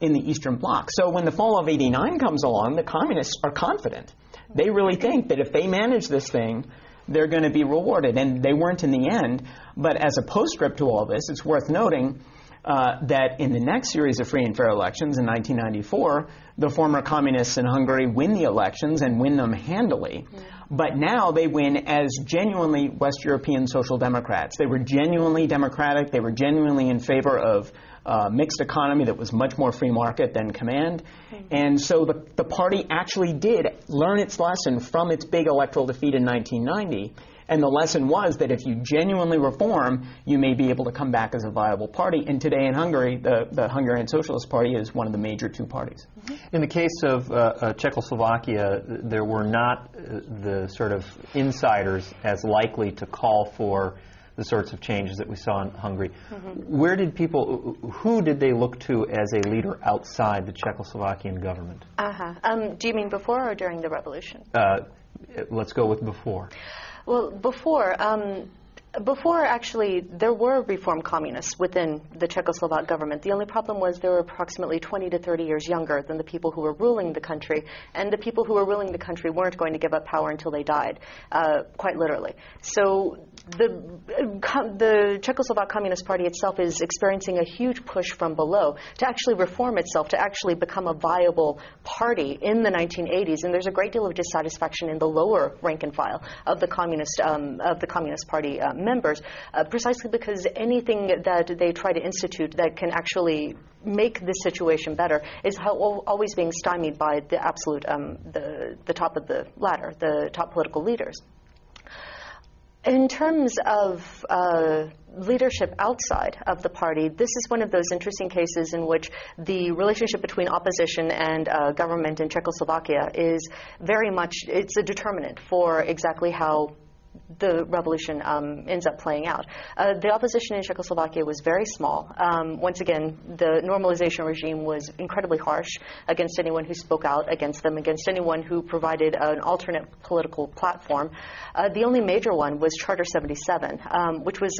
Speaker 3: in the Eastern Bloc. So when the fall of '89 comes along, the communists are confident. They really think that if they manage this thing, they're going to be rewarded. And they weren't in the end. But as a postscript to all this, it's worth noting that in the next series of free and fair elections in 1994, the former communists in Hungary win the elections and win them handily. But now they win as genuinely West European social democrats. They were genuinely democratic. They were genuinely in favor of mixed economy that was much more free market than command. And so the party actually did learn its lesson from its big electoral defeat in 1990. And the lesson was that if you genuinely reform, you may be able to come back as a viable party. And today in Hungary, the Hungarian Socialist Party is one of the major two parties.
Speaker 2: In the case of Czechoslovakia, there were not the sort of insiders as likely to call for the sorts of changes that we saw in Hungary. Who did they look to as a leader outside the Czechoslovakian government?
Speaker 4: Do you mean before or during the revolution?
Speaker 2: Let's go with before.
Speaker 4: Well, before, Before, actually, there were reform communists within the Czechoslovak government. The only problem was they were approximately 20 to 30 years younger than the people who were ruling the country, and the people who were ruling the country weren't going to give up power until they died, quite literally. So the Czechoslovak Communist Party itself is experiencing a huge push from below to actually reform itself, to actually become a viable party in the 1980s, and there's a great deal of dissatisfaction in the lower rank and file of the Communist Party members, precisely because anything that they try to institute that can actually make this situation better is always being stymied by the absolute, the top of the ladder, the top political leaders. In terms of leadership outside of the party, this is one of those interesting cases in which the relationship between opposition and government in Czechoslovakia is very much, it's a determinant for exactly how the revolution ends up playing out. The opposition in Czechoslovakia was very small. Once again, the normalization regime was incredibly harsh against anyone who spoke out against them, against anyone who provided an alternate political platform. The only major one was Charter 77, which was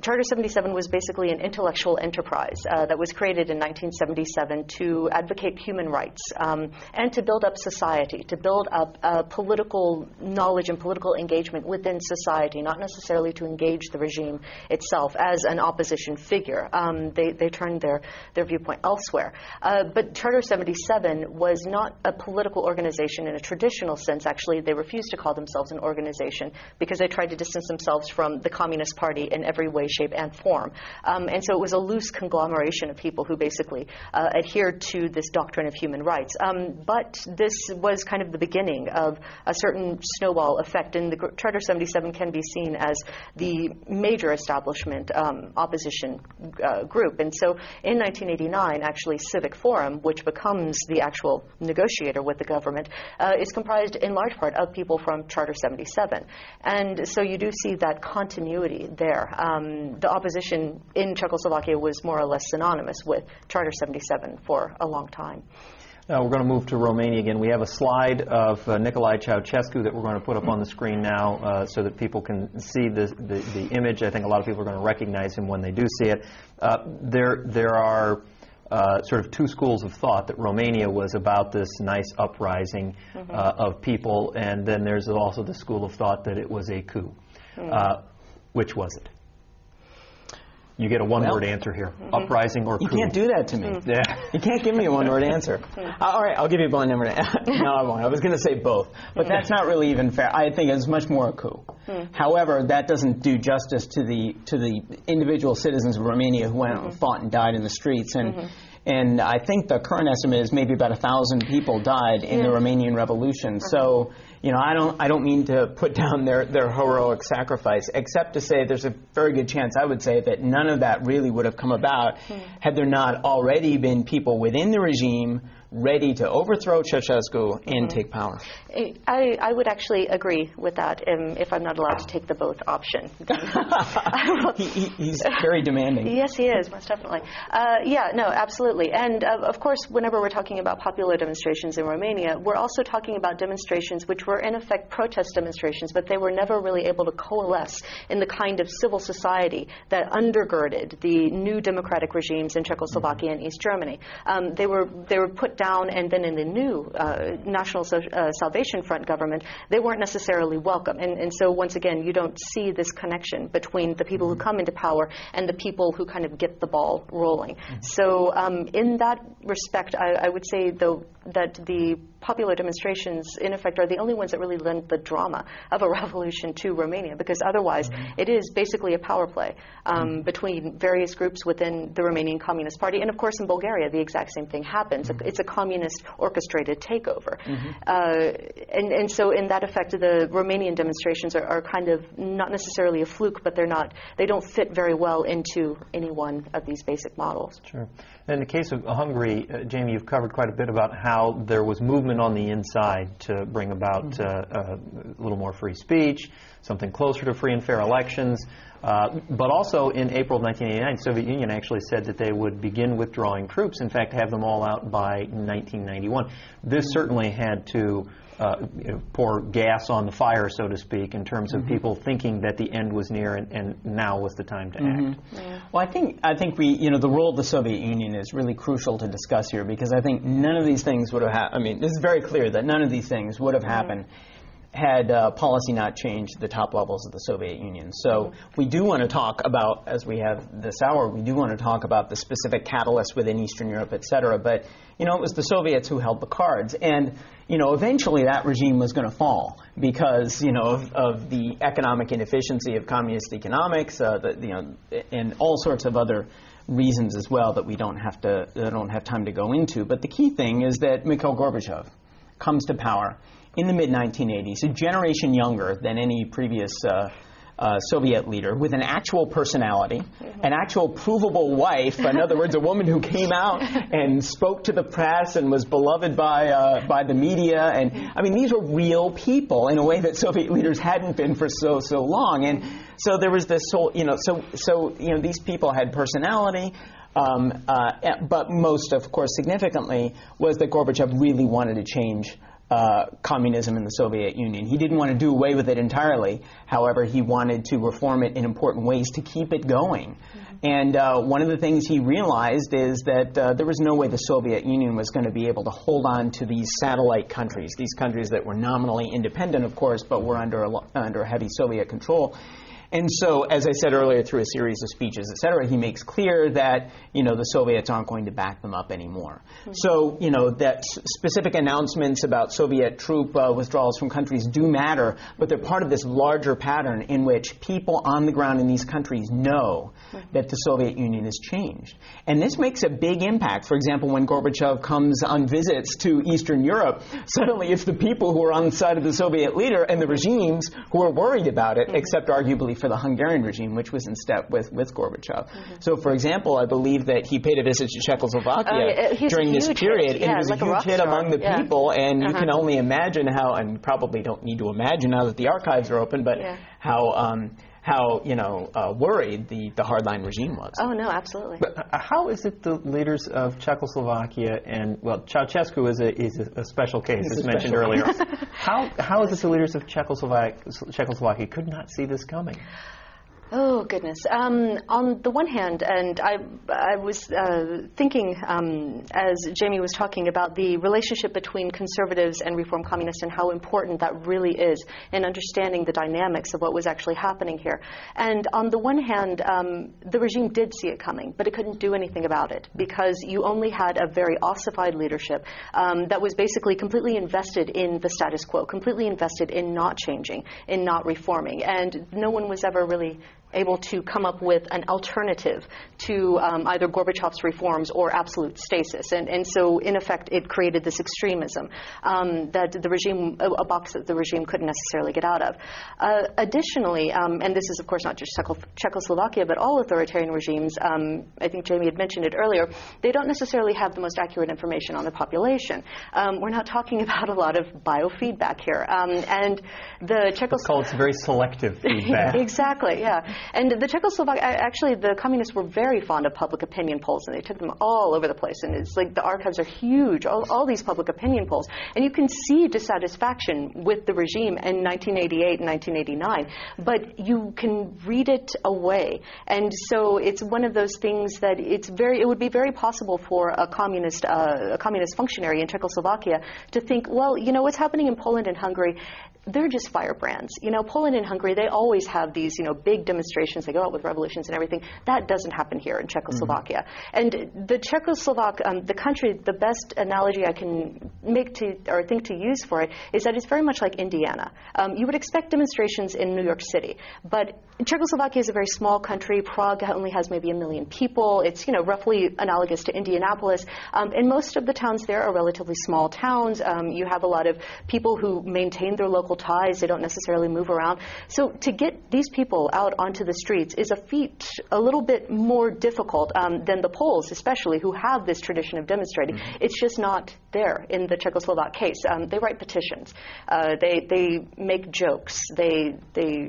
Speaker 4: Charter 77 was basically an intellectual enterprise that was created in 1977 to advocate human rights and to build up society, to build up political knowledge and political engagement within society, not necessarily to engage the regime itself as an opposition figure. They turned their viewpoint elsewhere. But Charter 77 was not a political organization in a traditional sense. Actually, they refused to call themselves an organization because they tried to distance themselves from the Communist Party in every way, shape, and form. And so it was a loose conglomeration of people who basically adhered to this doctrine of human rights. But this was kind of the beginning of a certain snowball effect, and the Charter 77 can be seen as the major establishment opposition group. And so in 1989, actually, Civic Forum, which becomes the actual negotiator with the government, is comprised in large part of people from Charter 77. And so you do see that continuity there. The opposition in Czechoslovakia was more or less synonymous with Charter 77 for a long time.
Speaker 2: Now we're going to move to Romania again. We have a slide of Nicolae Ceausescu that we're going to put up on the screen now so that people can see the image. I think a lot of people are going to recognize him when they do see it. There are sort of two schools of thought, that Romania was about this nice uprising of people, and then there's also the school of thought that it was a coup. Which was it? You get a one-word answer here. Uprising or coup?
Speaker 3: You can't do that to me.
Speaker 2: Yeah.
Speaker 3: You can't give me a one-word answer. All right, I'll give you a blind number. No, I won't. I was going to say both. But that's not really even fair. I think it's much more a coup. However, that doesn't do justice to the individual citizens of Romania who went out and fought and died in the streets. And I think the current estimate is maybe about 1,000 people died in the Romanian Revolution. So, you know, I don't mean to put down their heroic sacrifice, except to say there's a very good chance, I would say, that none of that really would have come about had there not already been people within the regime ready to overthrow Ceausescu and take power.
Speaker 4: I would actually agree with that if I'm not allowed to take the both option.
Speaker 3: He's very demanding.
Speaker 4: Yes, he is, most definitely. Yeah, no, absolutely. And of course, whenever we're talking about popular demonstrations in Romania, we're also talking about demonstrations which were in effect protest demonstrations, but they were never really able to coalesce in the kind of civil society that undergirded the new democratic regimes in Czechoslovakia and East Germany. They were put down, and then in the new National Salvation Front government, they weren't necessarily welcome. And so once again, you don't see this connection between the people who come into power and the people who kind of get the ball rolling. So in that respect, I would say, though, that the popular demonstrations, in effect, are the only ones that really lend the drama of a revolution to Romania, because otherwise it is basically a power play between various groups within the Romanian Communist Party. And of course, in Bulgaria, the exact same thing happens. It's a communist orchestrated takeover. And so in that effect, the Romanian demonstrations are kind of not necessarily a fluke, but they don't fit very well into any one of these basic models.
Speaker 2: Sure. In the case of Hungary, Jamie, you've covered quite a bit about how there was movement on the inside to bring about a little more free speech, something closer to free and fair elections. But also in April of 1989, the Soviet Union actually said that they would begin withdrawing troops, in fact, have them all out by 1991. This certainly had to pour gas on the fire, so to speak, in terms of people thinking that the end was near and now was the time to act.
Speaker 3: Yeah. Well, I think we, the role of the Soviet Union is really crucial to discuss here, because I think none of these things would have happened. I mean, this is very clear that none of these things would have happened had policy not changed the top levels of the Soviet Union. So we do want to talk about, as we have this hour, we do want to talk about the specific catalysts within Eastern Europe, et cetera. But, it was the Soviets who held the cards. And, eventually that regime was going to fall because, of the economic inefficiency of communist economics, and all sorts of other reasons as well that we don't have time to go into. But the key thing is that Mikhail Gorbachev comes to power in the mid-1980s, a generation younger than any previous Soviet leader, with an actual personality, an actual provable wife, in other words, a woman who came out and spoke to the press and was beloved by the media. And, I mean, these were real people in a way that Soviet leaders hadn't been for so long. And so there was this whole, these people had personality. But most, of course, significantly, was that Gorbachev really wanted to change communism in the Soviet Union. He didn't want to do away with it entirely. However, he wanted to reform it in important ways to keep it going. And one of the things he realized is that there was no way the Soviet Union was going to be able to hold on to these satellite countries, these countries that were nominally independent, of course, but were under heavy Soviet control. And so, as I said earlier, through a series of speeches, et cetera, he makes clear that, the Soviets aren't going to back them up anymore. So, that specific announcements about Soviet troop withdrawals from countries do matter, but they're part of this larger pattern in which people on the ground in these countries know that the Soviet Union has changed. And this makes a big impact. For example, when Gorbachev comes on visits to Eastern Europe, suddenly it's the people who are on the side of the Soviet leader and the regimes who are worried about it, except arguably for the Hungarian regime, which was in step with Gorbachev. So, for example, I believe that he paid a visit to Czechoslovakia during this period, and it was like a huge hit among the people, and you can only imagine how, and probably don't need to imagine now that the archives are open, but how worried the hardline regime was.
Speaker 4: Oh, no, absolutely.
Speaker 2: But how is it the leaders of Czechoslovakia and, Ceausescu is a special case, as mentioned earlier. How is it the leaders of Czechoslovakia could not see this coming?
Speaker 4: Oh, goodness. On the one hand, and I was thinking as Jamie was talking about the relationship between conservatives and reform communists and how important that really is in understanding the dynamics of what was actually happening here. And on the one hand, the regime did see it coming, but it couldn't do anything about it because you only had a very ossified leadership that was basically completely invested in the status quo, completely invested in not changing, in not reforming. And no one was ever really able to come up with an alternative to either Gorbachev's reforms or absolute stasis. And so, in effect, it created this extremism that the regime, a box that the regime couldn't necessarily get out of. Additionally, and this is, of course, not just Czechoslovakia, but all authoritarian regimes, I think Jamie had mentioned it earlier, they don't necessarily have the most accurate information on the population. We're not talking about a lot of biofeedback here. And the
Speaker 2: It's called very selective feedback.
Speaker 4: Exactly, yeah. And the actually, the communists were very fond of public opinion polls, and they took them all over the place. And it's like the archives are huge, all these public opinion polls. And you can see dissatisfaction with the regime in 1988 and 1989, but you can read it away. And so it's one of those things that it would be very possible for a communist functionary in Czechoslovakia to think, well, what's happening in Poland and Hungary, they're just firebrands. Poland and Hungary, they always have these, big demonstrations. They go out with revolutions and everything. That doesn't happen here in Czechoslovakia. And the the country, the best analogy I can think to use for it is that it's very much like Indiana. You would expect demonstrations in New York City, but Czechoslovakia is a very small country. Prague only has maybe 1 million people. It's, roughly analogous to Indianapolis. And most of the towns there are relatively small towns. You have a lot of people who maintain their local ties. They don't necessarily move around. So to get these people out onto onto the streets is a feat a little bit more difficult than the Poles, especially, who have this tradition of demonstrating. It's just not there in the Czechoslovak case. They write petitions. They make jokes. They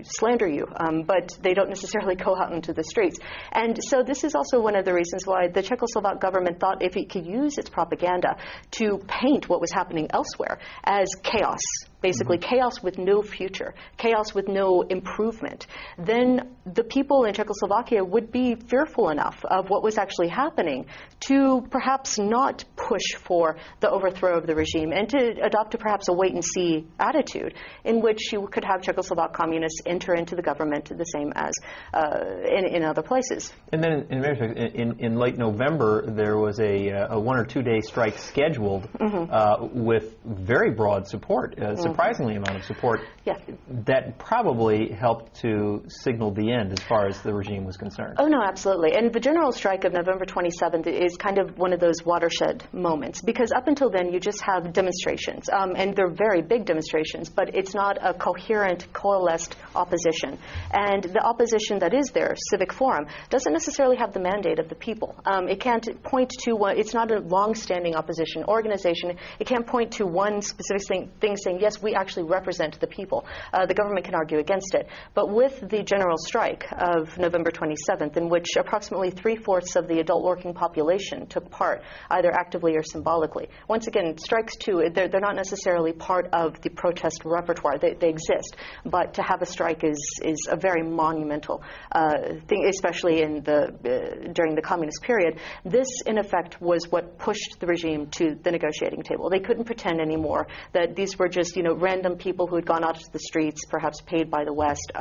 Speaker 4: slander you, but they don't necessarily go out into the streets. And so this is also one of the reasons why the Czechoslovak government thought if it could use its propaganda to paint what was happening elsewhere as chaos, basically chaos with no future, chaos with no improvement, then the people in Czechoslovakia would be fearful enough of what was actually happening to perhaps not push for the overthrow of the regime and to adopt perhaps a wait-and-see attitude in which you could have Czechoslovak communists enter into the government the same as in other places.
Speaker 2: And then in late November, there was a 1 or 2 day strike scheduled with very broad support, surprisingly amount of support, that probably helped to signal the end as far as the regime was concerned.
Speaker 4: Oh, no, absolutely. And the general strike of November 27th is kind of one of those watershed moments, because up until then you just have demonstrations, and they're very big demonstrations, but it's not a coherent, coalesced opposition. And the opposition that is there, Civic Forum, doesn't necessarily have the mandate of the people. It can't point to one, it's not a long-standing opposition organization. It can't point to one specific thing saying, yes, we actually represent the people. The government can argue against it. But with the general strike of November 27th, in which approximately 3/4 of the adult working population took part, either actively or symbolically. Once again, strikes too, they're not necessarily part of the protest repertoire. They exist. But to have a strike is a very monumental thing, especially in during the communist period. This, in effect, was what pushed the regime to the negotiating table. They couldn't pretend anymore that these were just, random people who had gone out to the streets, perhaps paid by the West.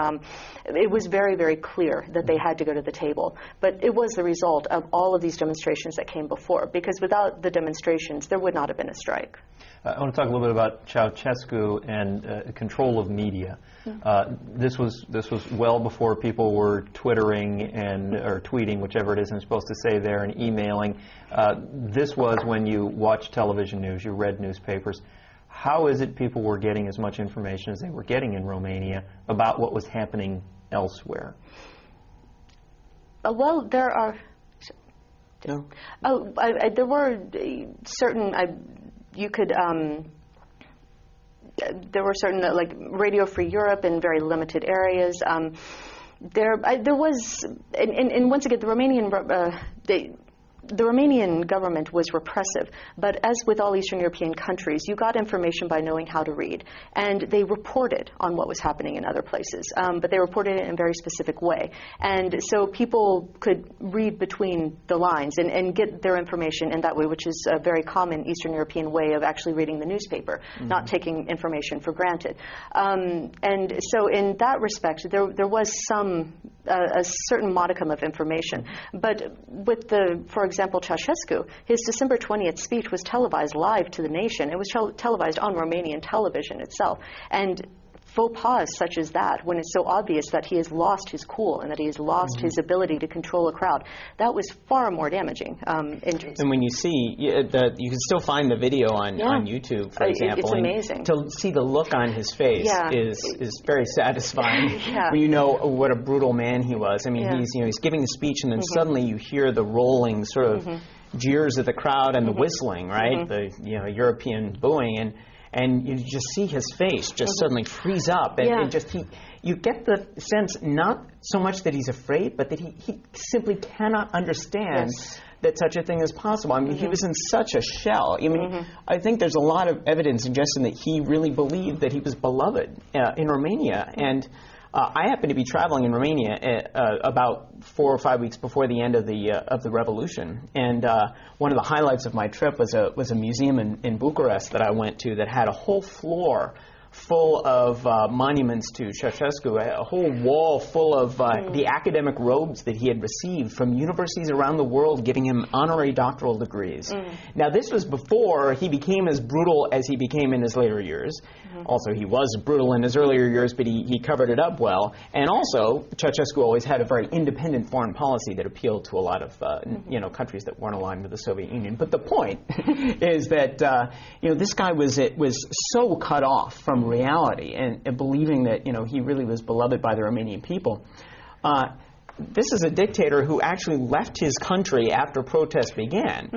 Speaker 4: It was very, very clear that they had to go to the table. But it was the result of all of these demonstrations that came before, because without the demonstrations, there would not have been a strike.
Speaker 2: I want to talk a little bit about Ceausescu and control of media. This was well before people were twittering or tweeting, whichever it is I'm supposed to say there, and emailing. This was when you watched television news, you read newspapers. How is it people were getting as much information as they were getting in Romania about what was happening elsewhere?
Speaker 4: Well, there are...
Speaker 3: No.
Speaker 4: There were certain... You could... there were certain, like Radio Free Europe in very limited areas. There was... And once again, the Romanian government was repressive, but as with all Eastern European countries, you got information by knowing how to read, and they reported on what was happening in other places, but they reported it in a very specific way. And so people could read between the lines and get their information in that way, which is a very common Eastern European way of actually reading the newspaper, not taking information for granted. And so in that respect, there was a certain modicum of information. But with for example, Ceausescu, his December 20th speech was televised live to the nation. It was televised on Romanian television itself. And faux pas such as that, when it's so obvious that he has lost his cool and that he has lost his ability to control a crowd, that was far more damaging.
Speaker 3: And when you see, you can still find the video on YouTube, for example.
Speaker 4: It's amazing.
Speaker 3: To see the look on his face is very satisfying when you know what a brutal man he was. I mean, he's giving the speech, and then suddenly you hear the rolling sort of jeers of the crowd and the whistling, right? The European booing, and you just see his face just suddenly freeze up, and you get the sense not so much that he's afraid, but that he simply cannot understand that such a thing is possible. I mean, he was in such a shell. I mean, I think there's a lot of evidence suggesting that he really believed that he was beloved in Romania. And I happened to be traveling in Romania about 4 or 5 weeks before the end of the revolution, and one of the highlights of my trip was a museum in Bucharest that I went to that had a whole floor full of monuments to Ceausescu, a whole wall full of the academic robes that he had received from universities around the world giving him honorary doctoral degrees. Now, this was before he became as brutal as he became in his later years. Also, he was brutal in his earlier years, but he covered it up well. And also, Ceausescu always had a very independent foreign policy that appealed to a lot of countries that weren't aligned with the Soviet Union. But the point is that this guy was so cut off from reality and believing that he really was beloved by the Romanian people. This is a dictator who actually left his country after protests began.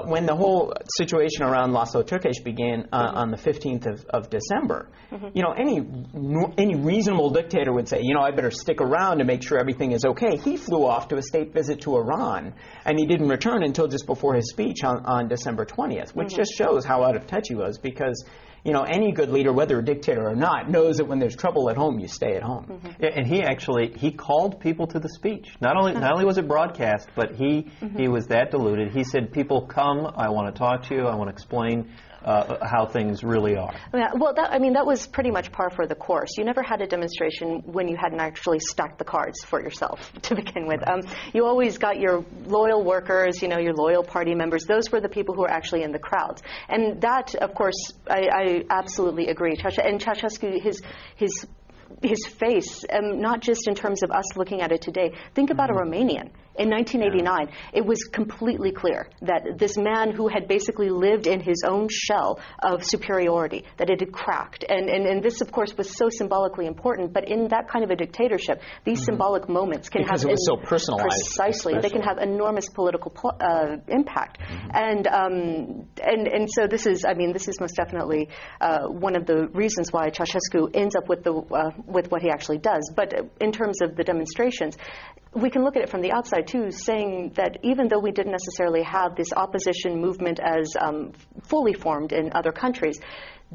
Speaker 3: When the whole situation around Laszlo Tőkés began on the 15th of December, you know, any reasonable dictator would say, you know, I better stick around to make sure everything is okay. He flew off to a state visit to Iran, and he didn't return until just before his speech on December 20th, which just shows how out of touch he was, because you know, any good leader, whether a dictator or not, knows that when there's trouble at home, you stay at home.
Speaker 2: Yeah, and he called people to the speech. Not only was it broadcast, but he was that deluded. He said, "People, come. I want to talk to you. I want to explain how things really are."
Speaker 4: Yeah, well, that was pretty much par for the course. You never had a demonstration when you hadn't actually stacked the cards for yourself to begin with. You always got your loyal workers, you know, your loyal party members. Those were the people who were actually in the crowds. And that, of course, I absolutely agree. And Ceausescu, his face, not just in terms of us looking at it today. Think about a Romanian. In 1989, it was completely clear that this man who had basically lived in his own shell of superiority, that it had cracked. And this, of course, was so symbolically important. But in that kind of a dictatorship, these symbolic moments can
Speaker 3: because
Speaker 4: have...
Speaker 3: it was so personalized.
Speaker 4: Precisely. They can have enormous political impact. And so this is most definitely one of the reasons why Ceausescu ends up with what he actually does. But in terms of the demonstrations, we can look at it from the outside, too, saying that even though we didn't necessarily have this opposition movement as fully formed in other countries,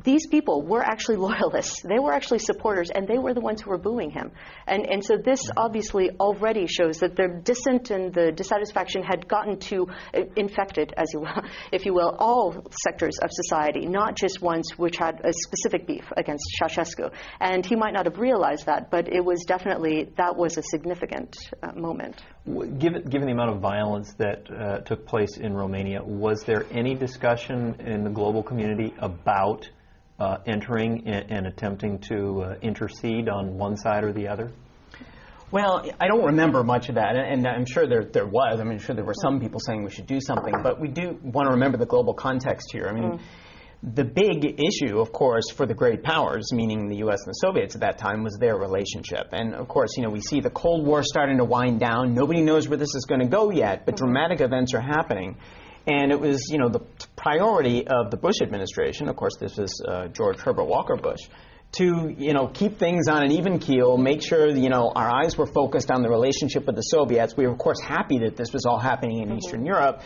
Speaker 4: these people were actually loyalists. They were actually supporters, and they were the ones who were booing him. And so this obviously already shows that the dissent and the dissatisfaction had gotten to infected, as you will, if you will, all sectors of society, not just ones which had a specific beef against Ceausescu. And he might not have realized that, but it was definitely, that was a significant moment.
Speaker 2: Given the amount of violence that took place in Romania, was there any discussion in the global community about entering and attempting to intercede on one side or the other?
Speaker 3: Well, I don't remember much of that, and I'm sure there was. I mean, I'm sure there were some people saying we should do something, but we do want to remember the global context here. I mean, the big issue, of course, for the great powers, meaning the U.S. and the Soviets at that time, was their relationship. And, of course, you know, we see the Cold War starting to wind down. Nobody knows where this is going to go yet, but dramatic events are happening. And it was, you know, the priority of the Bush administration, of course this was George Herbert Walker Bush, to, you know, keep things on an even keel, make sure, you know, our eyes were focused on the relationship with the Soviets. We were, of course, happy that this was all happening in Eastern Europe.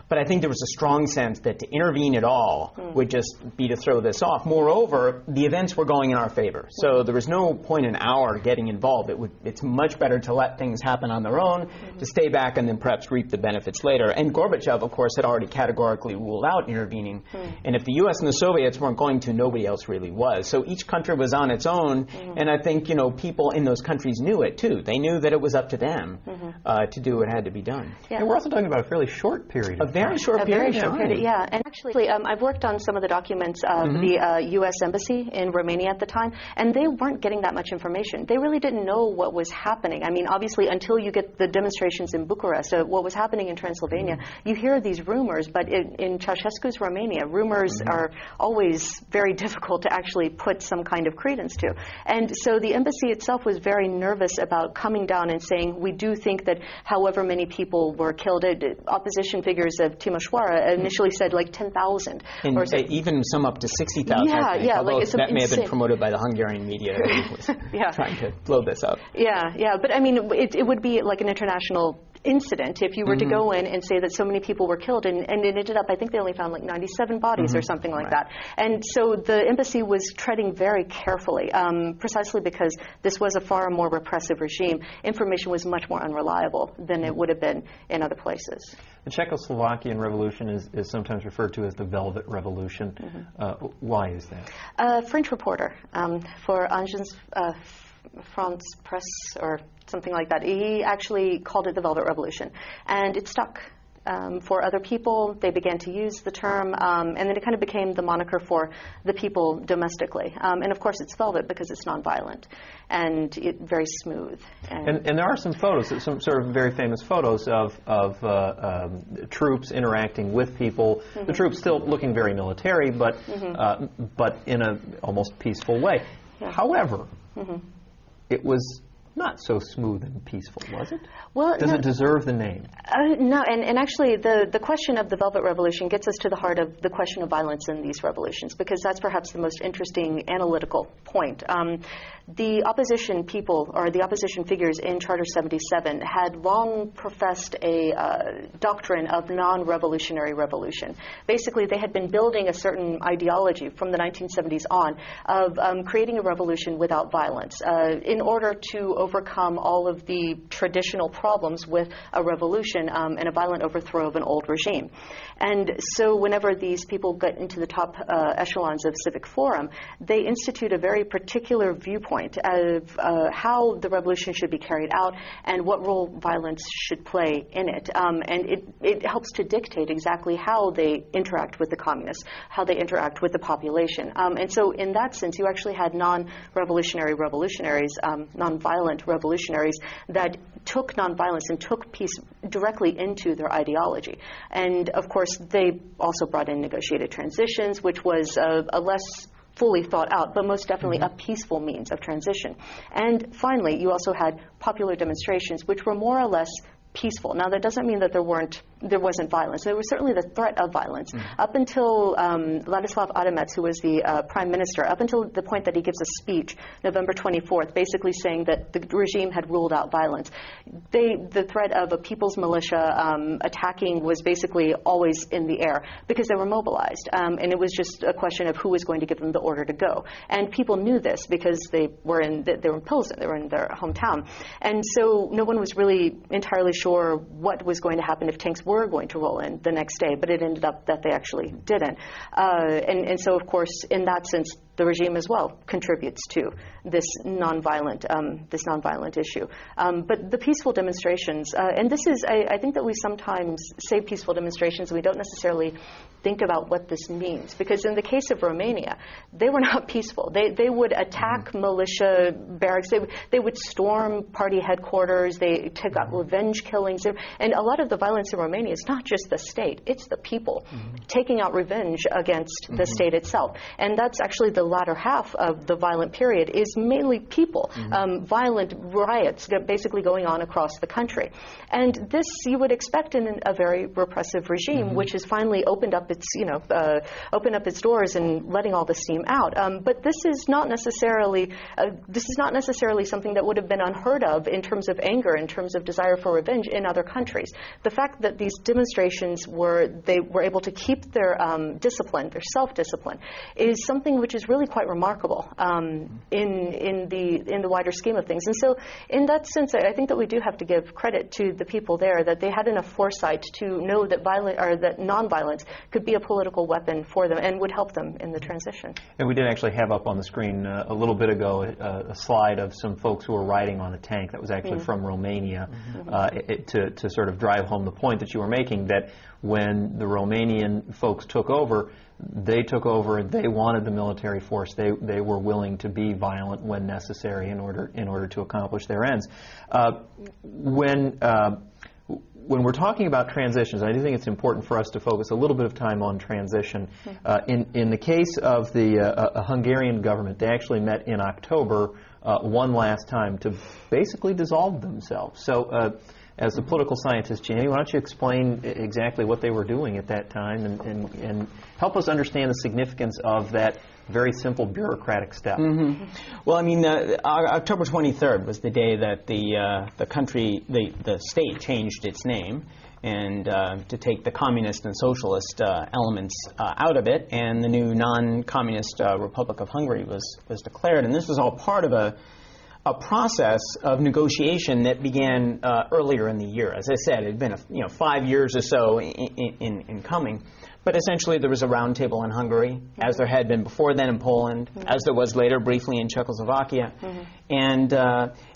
Speaker 3: But I think there was a strong sense that to intervene at all would just be to throw this off. Moreover, the events were going in our favor. So there was no point in our getting involved. It's much better to let things happen on their own, to stay back and then perhaps reap the benefits later. And Gorbachev, of course, had already categorically ruled out intervening. And if the U.S. and the Soviets weren't going to, nobody else really was. So each country was on its own. And I think, you know, people in those countries knew it, too. They knew that it was up to them to do what had to be done.
Speaker 2: Yeah. And we're also talking about a fairly short period of
Speaker 3: very short period of time.
Speaker 4: Yeah, and actually, I've worked on some of the documents of the U.S. Embassy in Romania at the time, and they weren't getting that much information. They really didn't know what was happening. I mean, obviously, until you get the demonstrations in Bucharest, what was happening in Transylvania, you hear these rumors, but in Ceausescu's Romania, rumors are always very difficult to actually put some kind of credence to. And so the embassy itself was very nervous about coming down and saying, we do think that however many people were killed, opposition figures of Timișoara initially said like 10,000.
Speaker 3: Or even some up to 60,000.
Speaker 4: Yeah,
Speaker 3: although
Speaker 4: like
Speaker 3: that may have been promoted by the Hungarian media who was trying to blow this up.
Speaker 4: Yeah, but I mean, it would be like an international incident if you were to go in and say that so many people were killed, and it ended up, I think they only found like 97 bodies or something like that. And so the embassy was treading very carefully, precisely because this was a far more repressive regime. Information was much more unreliable than it would have been in other places.
Speaker 2: The Czechoslovakian Revolution is sometimes referred to as the Velvet Revolution. Why is that?
Speaker 4: A French reporter for Agence France Press or something like that. He actually called it the Velvet Revolution, and it stuck. For other people, they began to use the term, and then it kind of became the moniker for the people domestically. And of course, it's velvet because it's nonviolent and very smooth.
Speaker 2: And there are some photos, some sort of very famous photos of troops interacting with people. The troops still looking very military, but in a almost peaceful way.
Speaker 4: Yeah.
Speaker 2: However, it was not so smooth and peaceful, was it?
Speaker 4: Well,
Speaker 2: Does it deserve the name?
Speaker 4: No, and actually the question of the Velvet Revolution gets us to the heart of the question of violence in these revolutions, because that's perhaps the most interesting analytical point. The opposition people, or the opposition figures in Charter 77, had long professed a doctrine of non-revolutionary revolution. Basically, they had been building a certain ideology from the 1970s on of creating a revolution without violence in order to overcome all of the traditional problems with a revolution and a violent overthrow of an old regime. And so whenever these people get into the top echelons of civic forum, they institute a very particular viewpoint of how the revolution should be carried out and what role violence should play in it. And it helps to dictate exactly how they interact with the communists, how they interact with the population. And so in that sense, you actually had non-revolutionary revolutionaries, non-violent revolutionaries that took nonviolence and took peace directly into their ideology. And of course, they also brought in negotiated transitions, which was a less fully thought out, but most definitely a peaceful means of transition. And finally, you also had popular demonstrations, which were more or less peaceful. Now, that doesn't mean that there wasn't violence. There was certainly the threat of violence. Up until Ladislav Adamec, who was the prime minister, up until the point that he gives a speech November 24th, basically saying that the regime had ruled out violence. The threat of a people's militia attacking was basically always in the air because they were mobilized. And it was just a question of who was going to give them the order to go. And people knew this because they were in Pilsen, they were in their hometown. And so no one was really entirely sure what was going to happen if tanks were going to roll in the next day, but it ended up that they actually didn't. And so, of course, in that sense, the regime as well contributes to this nonviolent issue. But the peaceful demonstrations, and this is, I think that we sometimes say peaceful demonstrations, and we don't necessarily think about what this means. Because in the case of Romania, they were not peaceful. They would attack militia barracks. They would storm party headquarters. They took out revenge killings. And a lot of the violence in Romania is not just the state. It's the people taking out revenge against the state itself. And that's actually the latter half of the violent period is mainly people. Violent riots basically going on across the country. And this you would expect in a very repressive regime, which has finally opened up its doors and letting all the steam out. But this is not necessarily something that would have been unheard of in terms of anger, in terms of desire for revenge in other countries. The fact that these demonstrations were able to keep their discipline, their self-discipline, is something which is really quite remarkable in the wider scheme of things. And so, in that sense, I think that we do have to give credit to the people there that they had enough foresight to know that nonviolence could be a political weapon for them and would help them in the transition.
Speaker 2: And we did actually have up on the screen a little bit ago a slide of some folks who were riding on a tank that was actually from Romania to sort of drive home the point that you were making, that when the Romanian folks took over, they wanted the military force. They were willing to be violent when necessary in order to accomplish their ends. When we're talking about transitions, I do think it's important for us to focus a little bit of time on transition. In the case of the Hungarian government, they actually met in October one last time to basically dissolve themselves. So as the political scientist, Jamie, why don't you explain exactly what they were doing at that time and help us understand the significance of that very simple bureaucratic step.
Speaker 3: Well, I mean, October 23rd was the day that the state changed its name and to take the communist and socialist elements out of it, and the new non-communist Republic of Hungary was declared. And this was all part of a process of negotiation that began earlier in the year. As I said, it had been 5 years or so in coming. But essentially, there was a roundtable in Hungary, as there had been before then in Poland, as there was later briefly in Czechoslovakia. And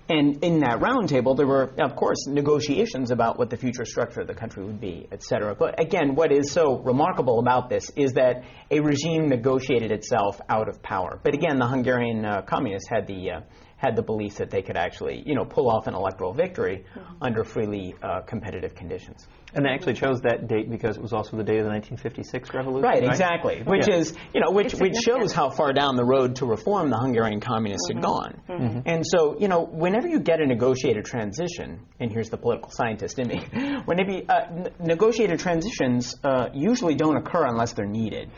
Speaker 3: in that roundtable, there were, of course, negotiations about what the future structure of the country would be, et cetera. But again, what is so remarkable about this is that a regime negotiated itself out of power. But again, the Hungarian communists had the belief that they could actually, pull off an electoral victory under freely competitive conditions.
Speaker 2: And they actually chose that date because it was also the date of the 1956 revolution.
Speaker 3: Right, exactly. Which is, which shows how far down the road to reform the Hungarian communists had gone. And so, whenever you get a negotiated transition, and here's the political scientist in me, negotiated transitions usually don't occur unless they're needed.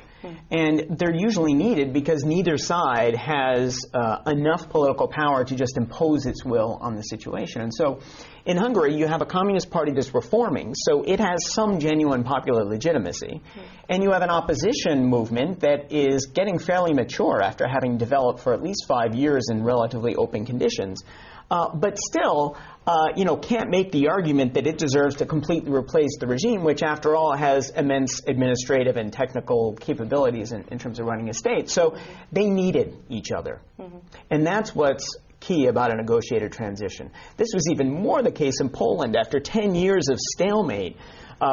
Speaker 3: And they're usually needed because neither side has enough political power to just impose its will on the situation. And so in Hungary, you have a communist party that's reforming, so it has some genuine popular legitimacy. And you have an opposition movement that is getting fairly mature after having developed for at least 5 years in relatively open conditions. But still, can't make the argument that it deserves to completely replace the regime, which, after all, has immense administrative and technical capabilities in terms of running a state. So they needed each other. And that's what's key about a negotiated transition. This was even more the case in Poland after 10 years of stalemate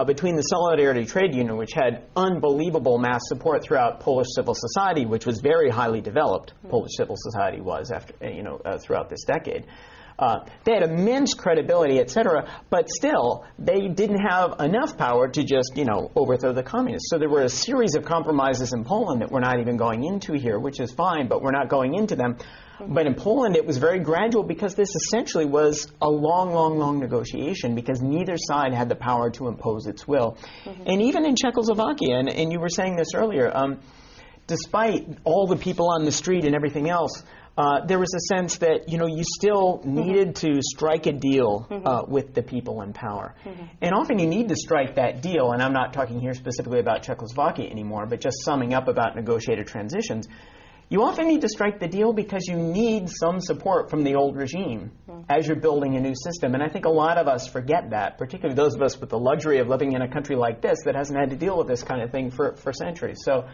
Speaker 3: between the Solidarity Trade Union, which had unbelievable mass support throughout Polish civil society, which was very highly developed. Polish civil society was after throughout this decade. They had immense credibility, etc., but still, they didn't have enough power to just, overthrow the communists. So there were a series of compromises in Poland that we're not even going into here, which is fine, but we're not going into them. But in Poland, it was very gradual because this essentially was a long, long, long negotiation because neither side had the power to impose its will. And even in Czechoslovakia, and you were saying this earlier, despite all the people on the street and everything else, there was a sense that, you still needed to strike a deal with the people in power. And often you need to strike that deal, and I'm not talking here specifically about Czechoslovakia anymore, but just summing up about negotiated transitions. You often need to strike the deal because you need some support from the old regime as you're building a new system. And I think a lot of us forget that, particularly those of us with the luxury of living in a country like this that hasn't had to deal with this kind of thing for centuries. So,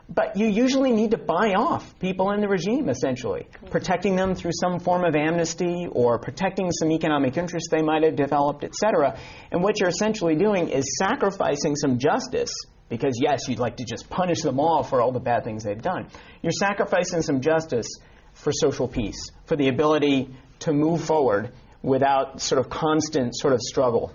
Speaker 3: but you usually need to buy off people in the regime, essentially, protecting them through some form of amnesty or protecting some economic interests they might have developed, etc. And what you're essentially doing is sacrificing some justice. Because, yes, you'd like to just punish them all for all the bad things they've done. You're sacrificing some justice for social peace, for the ability to move forward without sort of constant sort of struggle.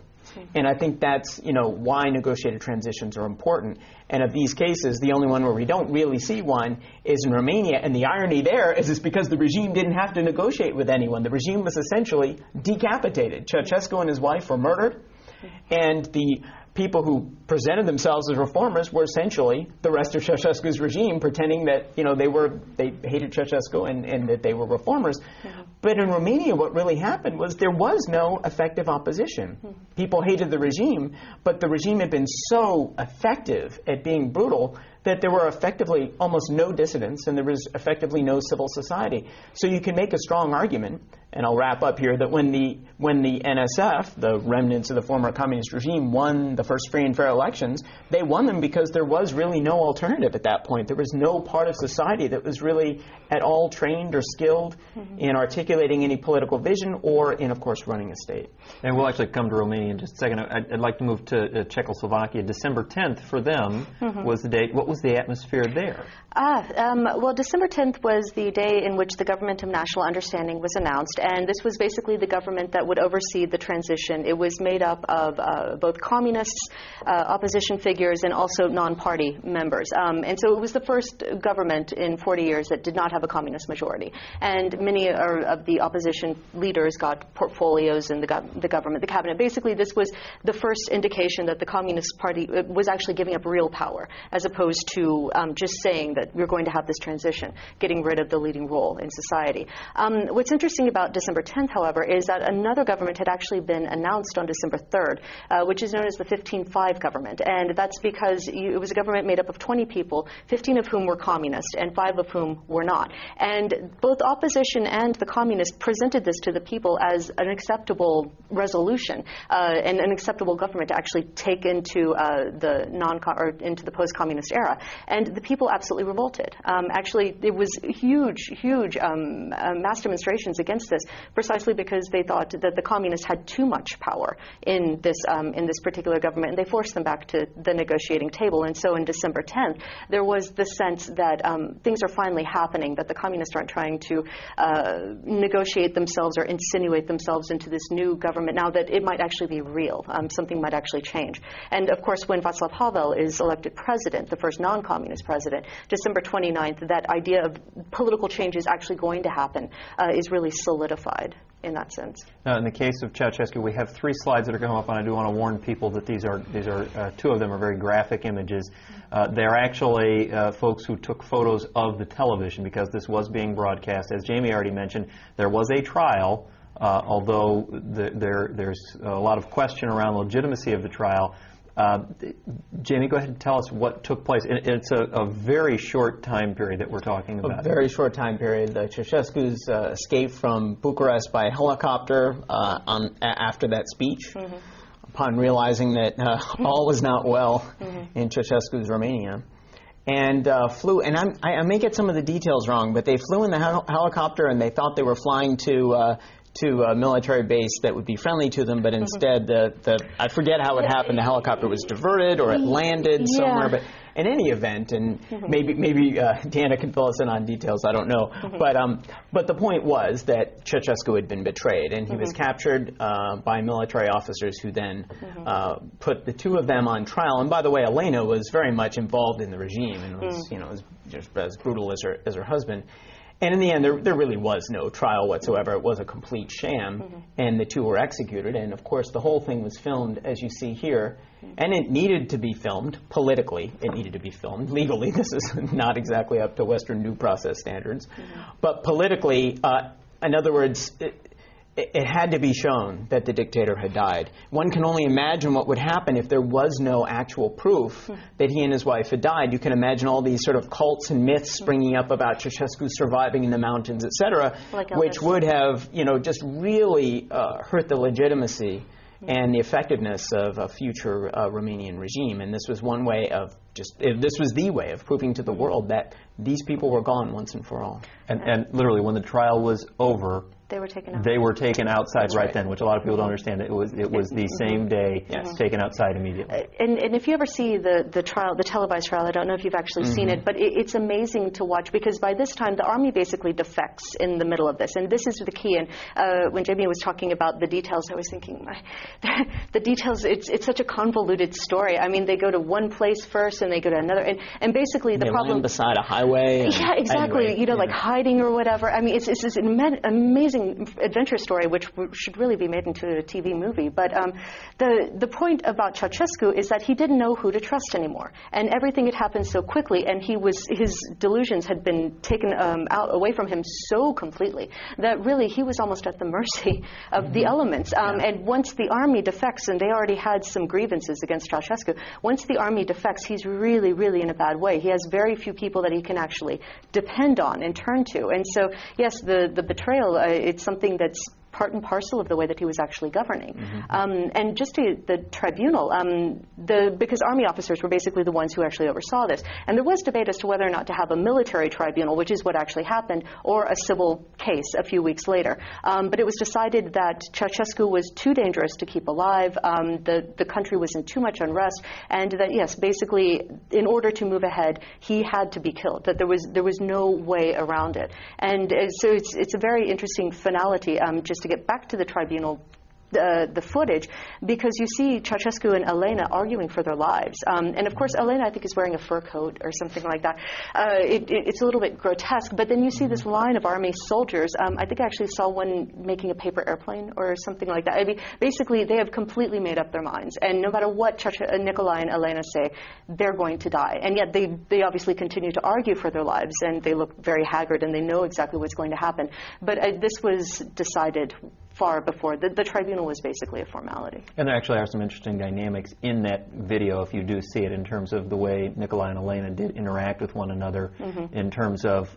Speaker 3: And I think that's, why negotiated transitions are important. And of these cases, the only one where we don't really see one is in Romania. And the irony there is it's because the regime didn't have to negotiate with anyone. The regime was essentially decapitated. Ceausescu and his wife were murdered. And the people who presented themselves as reformers were essentially the rest of Ceausescu's regime, pretending that they hated Ceausescu and that they were reformers. But in Romania, what really happened was there was no effective opposition. People hated the regime, but the regime had been so effective at being brutal that there were effectively almost no dissidents and there was effectively no civil society. So you can make a strong argument, and I'll wrap up here, that when the NSF, the remnants of the former communist regime, won the first free and fair elections, they won them because there was really no alternative at that point. There was no part of society that was really at all trained or skilled in articulating any political vision or in, of course, running a state.
Speaker 2: And we'll actually come to Romania in just a second. I'd like to move to Czechoslovakia. December 10th for them was the date. What was the atmosphere there?
Speaker 4: Well, December 10th was the day in which the Government of National Understanding was announced, and this was basically the government that would oversee the transition. It was made up of both communists, opposition figures, and also non-party members. And so it was the first government in 40 years that did not have a communist majority. And many of the opposition leaders got portfolios in the government, the cabinet. Basically, this was the first indication that the Communist Party was actually giving up real power, as opposed to just saying that we're going to have this transition, getting rid of the leading role in society. What's interesting about December 10th, however, is that another government had actually been announced on December 3rd, which is known as the 15-5 government. And that's because it was a government made up of 20 people, 15 of whom were communist and 5 of whom were not. And both opposition and the communists presented this to the people as an acceptable resolution and an acceptable government to actually take into into the post-communist era. And the people absolutely revolted. Actually, it was huge mass demonstrations against this, precisely because they thought that the communists had too much power in this particular government, and they forced them back to the negotiating table. And so, in December 10th, there was the sense that things are finally happening, that the communists aren't trying to negotiate themselves or insinuate themselves into this new government. Now that it might actually be real, something might actually change. And of course, when Václav Havel is elected president, the first non-communist president, December 29th, that idea of political change is actually going to happen is really solidified in that sense.
Speaker 2: Now, in the case of Ceausescu, we have 3 slides that are coming up, and I do want to warn people that these are 2 of them are very graphic images. They're actually folks who took photos of the television because this was being broadcast. As Jamie already mentioned, there was a trial, although there's a lot of question around the legitimacy of the trial. Jamie, go ahead and tell us what took place. It's a very short time period that we're talking about.
Speaker 3: A very short time period. Ceausescu's escape from Bucharest by helicopter after that speech, upon realizing that all was not well in Ceausescu's Romania. And flew, and I may get some of the details wrong, but they flew in the helicopter and they thought they were flying to a military base that would be friendly to them, but instead I forget how it happened. The helicopter was diverted or it landed somewhere, but in any event, and maybe Deanna can fill us in on details, I don't know, but the point was that Ceausescu had been betrayed, and he was captured by military officers who then put the 2 of them on trial. And by the way, Elena was very much involved in the regime and was, was just as brutal as her husband. And in the end, there really was no trial whatsoever. It was a complete sham, and the 2 were executed. And, of course, the whole thing was filmed, as you see here. And it needed to be filmed politically. It needed to be filmed legally. This is not exactly up to Western due process standards. But politically, in other words, it had to be shown that the dictator had died. One can only imagine what would happen if there was no actual proof that he and his wife had died. You can imagine all these sort of cults and myths springing up about Ceausescu surviving in the mountains, etc., which would have, just really hurt the legitimacy and the effectiveness of a future Romanian regime. And this was one way of this was the way of proving to the world that these people were gone once and for all.
Speaker 2: And literally, when the trial was over,
Speaker 4: They were taken out.
Speaker 2: They were taken outside right then, which a lot of people don't understand. It was the same day, taken outside immediately.
Speaker 4: And if you ever see the trial, the televised trial, I don't know if you've actually seen it, but it's amazing to watch because by this time the army basically defects in the middle of this, and this is the key. And when Jamie was talking about the details, I was thinking, the details. It's such a convoluted story. I mean, they go to one place first, and they go to another, and basically the problem. They
Speaker 3: land beside a highway.
Speaker 4: Yeah, exactly. Anyway, like hiding or whatever. I mean, it's this amazing adventure story which should really be made into a TV movie. But the point about Ceausescu is that he didn't know who to trust anymore, and everything had happened so quickly, and his delusions had been taken away from him so completely that really he was almost at the mercy of the elements. And once the army defects, and they already had some grievances against Ceausescu, once the army defects, he's really, really in a bad way. He has very few people that he can actually depend on and turn to. And so, yes, the betrayal, it's something that's part and parcel of the way that he was actually governing. And just to the tribunal, because army officers were basically the ones who actually oversaw this. And there was debate as to whether or not to have a military tribunal, which is what actually happened, or a civil case a few weeks later. But it was decided that Ceausescu was too dangerous to keep alive, the country was in too much unrest, and that, yes, basically, in order to move ahead, he had to be killed, that there was no way around it. And so it's a very interesting finality, just to get back to the tribunal, the footage, because you see Ceausescu and Elena arguing for their lives. And of course, Elena, I think, is wearing a fur coat or something like that. It's a little bit grotesque, but then you see this line of army soldiers. I think I actually saw one making a paper airplane or something like that. I mean, basically, they have completely made up their minds. And no matter what Nicolae and Elena say, they're going to die. And yet they obviously continue to argue for their lives, and they look very haggard, and they know exactly what's going to happen. But this was decided far before. The tribunal was basically a formality.
Speaker 2: And there actually are some interesting dynamics in that video, if you do see it, in terms of the way Nicolae and Elena did interact with one another, in terms of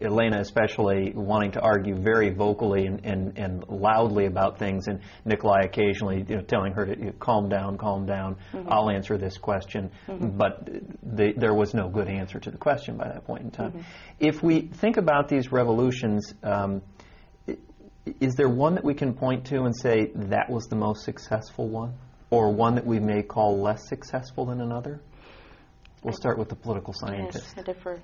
Speaker 2: Elena especially wanting to argue very vocally and loudly about things, and Nicolae occasionally telling her to calm down, I'll answer this question. But there was no good answer to the question by that point in time. If we think about these revolutions, is there one that we can point to and say that was the most successful one, or one that we may call less successful than another? We'll start with the political scientist.
Speaker 4: Yes, I differ.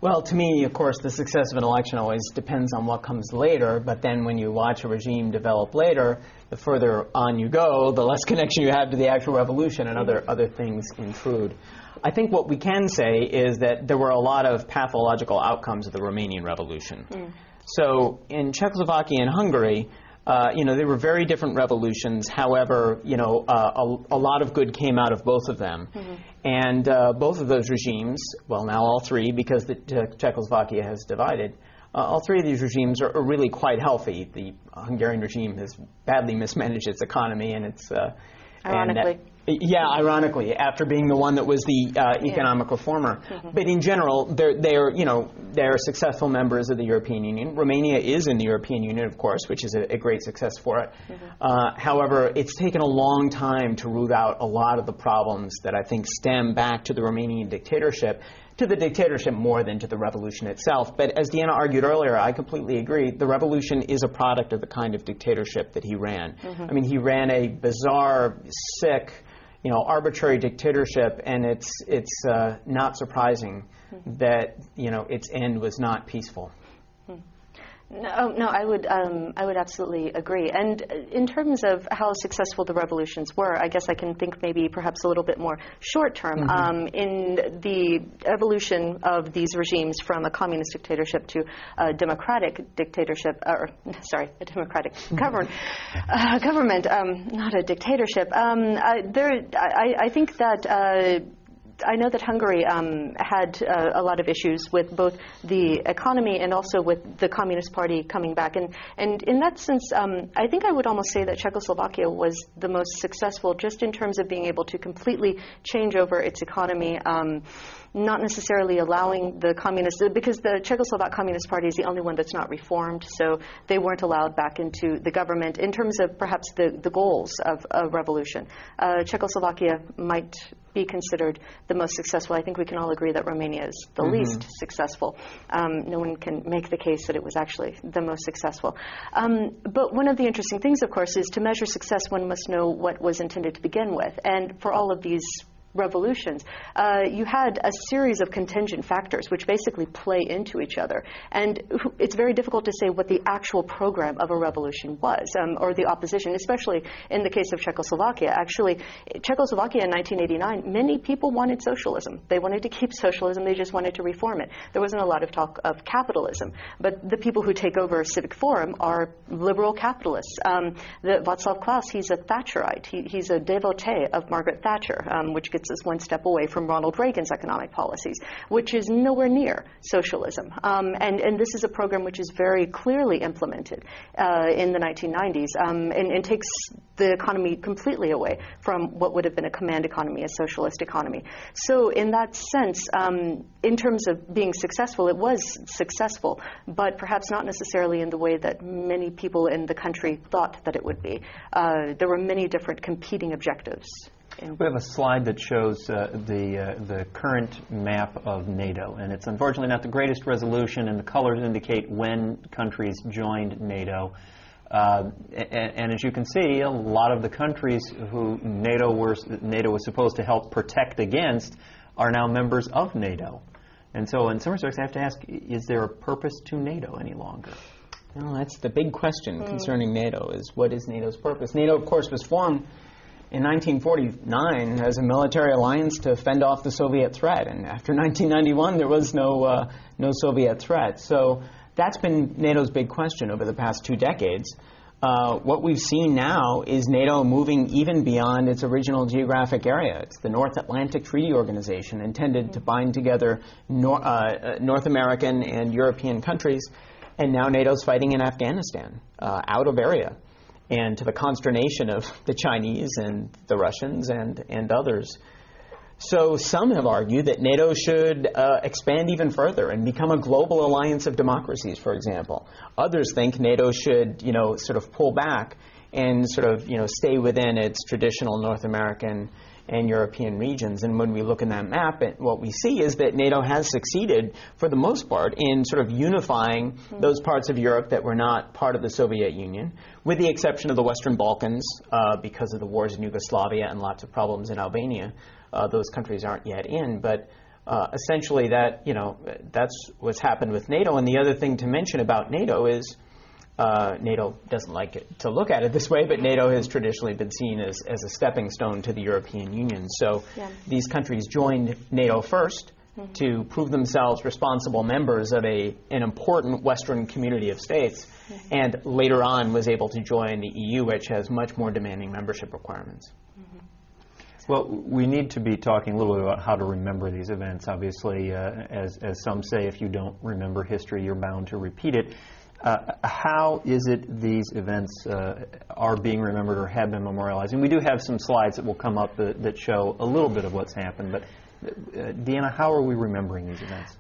Speaker 3: Well, to me, of course, the success of an election always depends on what comes later, but then when you watch a regime develop later, the further on you go, the less connection you have to the actual revolution, and other things intrude. I think what we can say is that there were a lot of pathological outcomes of the Romanian Revolution. So in Czechoslovakia and Hungary, they were very different revolutions. However, a lot of good came out of both of them. And both of those regimes, well, now all three, because Czechoslovakia has divided, all three of these regimes are really quite healthy. The Hungarian regime has badly mismanaged its economy, and it's
Speaker 4: ironically.
Speaker 3: Ironically, after being the one that was the economic reformer. But in general, they're successful members of the European Union. Romania is in the European Union, of course, which is a great success for it. However, it's taken a long time to root out a lot of the problems that I think stem back to the Romanian dictatorship, to the dictatorship more than to the revolution itself. But as Deanna argued earlier, I completely agree. The revolution is a product of the kind of dictatorship that he ran. I mean, he ran a bizarre, sick, arbitrary dictatorship, and it's not surprising that its end was not peaceful.
Speaker 4: No, I would absolutely agree. And in terms of how successful the revolutions were, I guess I can think maybe perhaps a little bit more short term. In the evolution of these regimes from a communist dictatorship to a democratic dictatorship, a democratic government, not a dictatorship. I think that. I know that Hungary had a lot of issues with both the economy and also with the Communist Party coming back. And in that sense, I think I would almost say that Czechoslovakia was the most successful just in terms of being able to completely change over its economy, not necessarily allowing the communists, because the Czechoslovak Communist Party is the only one that's not reformed, so they weren't allowed back into the government. In terms of perhaps the goals of a revolution, Czechoslovakia might be considered the most successful. I think we can all agree that Romania is the least successful. No one can make the case that it was actually the most successful. But one of the interesting things, of course, is to measure success, one must know what was intended to begin with. And for all of these revolutions, you had a series of contingent factors which basically play into each other. And it's very difficult to say what the actual program of a revolution was, or the opposition, especially in the case of Czechoslovakia. Actually, Czechoslovakia in 1989, many people wanted socialism. They wanted to keep socialism. They just wanted to reform it. There wasn't a lot of talk of capitalism. But the people who take over Civic Forum are liberal capitalists. Václav Klaus, he's a Thatcherite. He's a devotee of Margaret Thatcher, which gets us one step away from Ronald Reagan's economic policies, which is nowhere near socialism. And this is a program which is very clearly implemented in the 1990s and takes the economy completely away from what would have been a command economy, a socialist economy. So in that sense, in terms of being successful, it was successful, but perhaps not necessarily in the way that many people in the country thought that it would be. There were many different competing objectives.
Speaker 2: We have a slide that shows the current map of NATO, and it's unfortunately not the greatest resolution, and the colors indicate when countries joined NATO. And as you can see, a lot of the countries who NATO was supposed to help protect against are now members of NATO. And so in some respects, I have to ask, is there a purpose to NATO any longer?
Speaker 3: Well, that's the big question concerning NATO, is what is NATO's purpose? NATO, of course, was formed in 1949 as a military alliance to fend off the Soviet threat. And after 1991, there was no Soviet threat. So that's been NATO's big question over the past 2 decades. What we've seen now is NATO moving even beyond its original geographic area. It's the North Atlantic Treaty Organization, intended to bind together North American and European countries. And now NATO's fighting in Afghanistan, out of area, and to the consternation of the Chinese and the Russians and others. So some have argued that NATO should expand even further and become a global alliance of democracies, for example. Others think NATO should, sort of pull back and sort of, stay within its traditional North American and European regions. And when we look in that map, what we see is that NATO has succeeded, for the most part, in sort of unifying those parts of Europe that were not part of the Soviet Union, with the exception of the Western Balkans, because of the wars in Yugoslavia and lots of problems in Albania. Those countries aren't yet in, but essentially that's what's happened with NATO. And the other thing to mention about NATO is NATO doesn't like it to look at it this way, but NATO has traditionally been seen as a stepping stone to the European Union. So these countries joined NATO first to prove themselves responsible members of an important Western community of states, and later on was able to join the EU, which has much more demanding membership requirements.
Speaker 2: Well, we need to be talking a little bit about how to remember these events. Obviously, as some say, if you don't remember history, you're bound to repeat it. How is it these events are being remembered or have been memorialized? And we do have some slides that will come up that show a little bit of what's happened. But, Deanna, how are we remembering these events?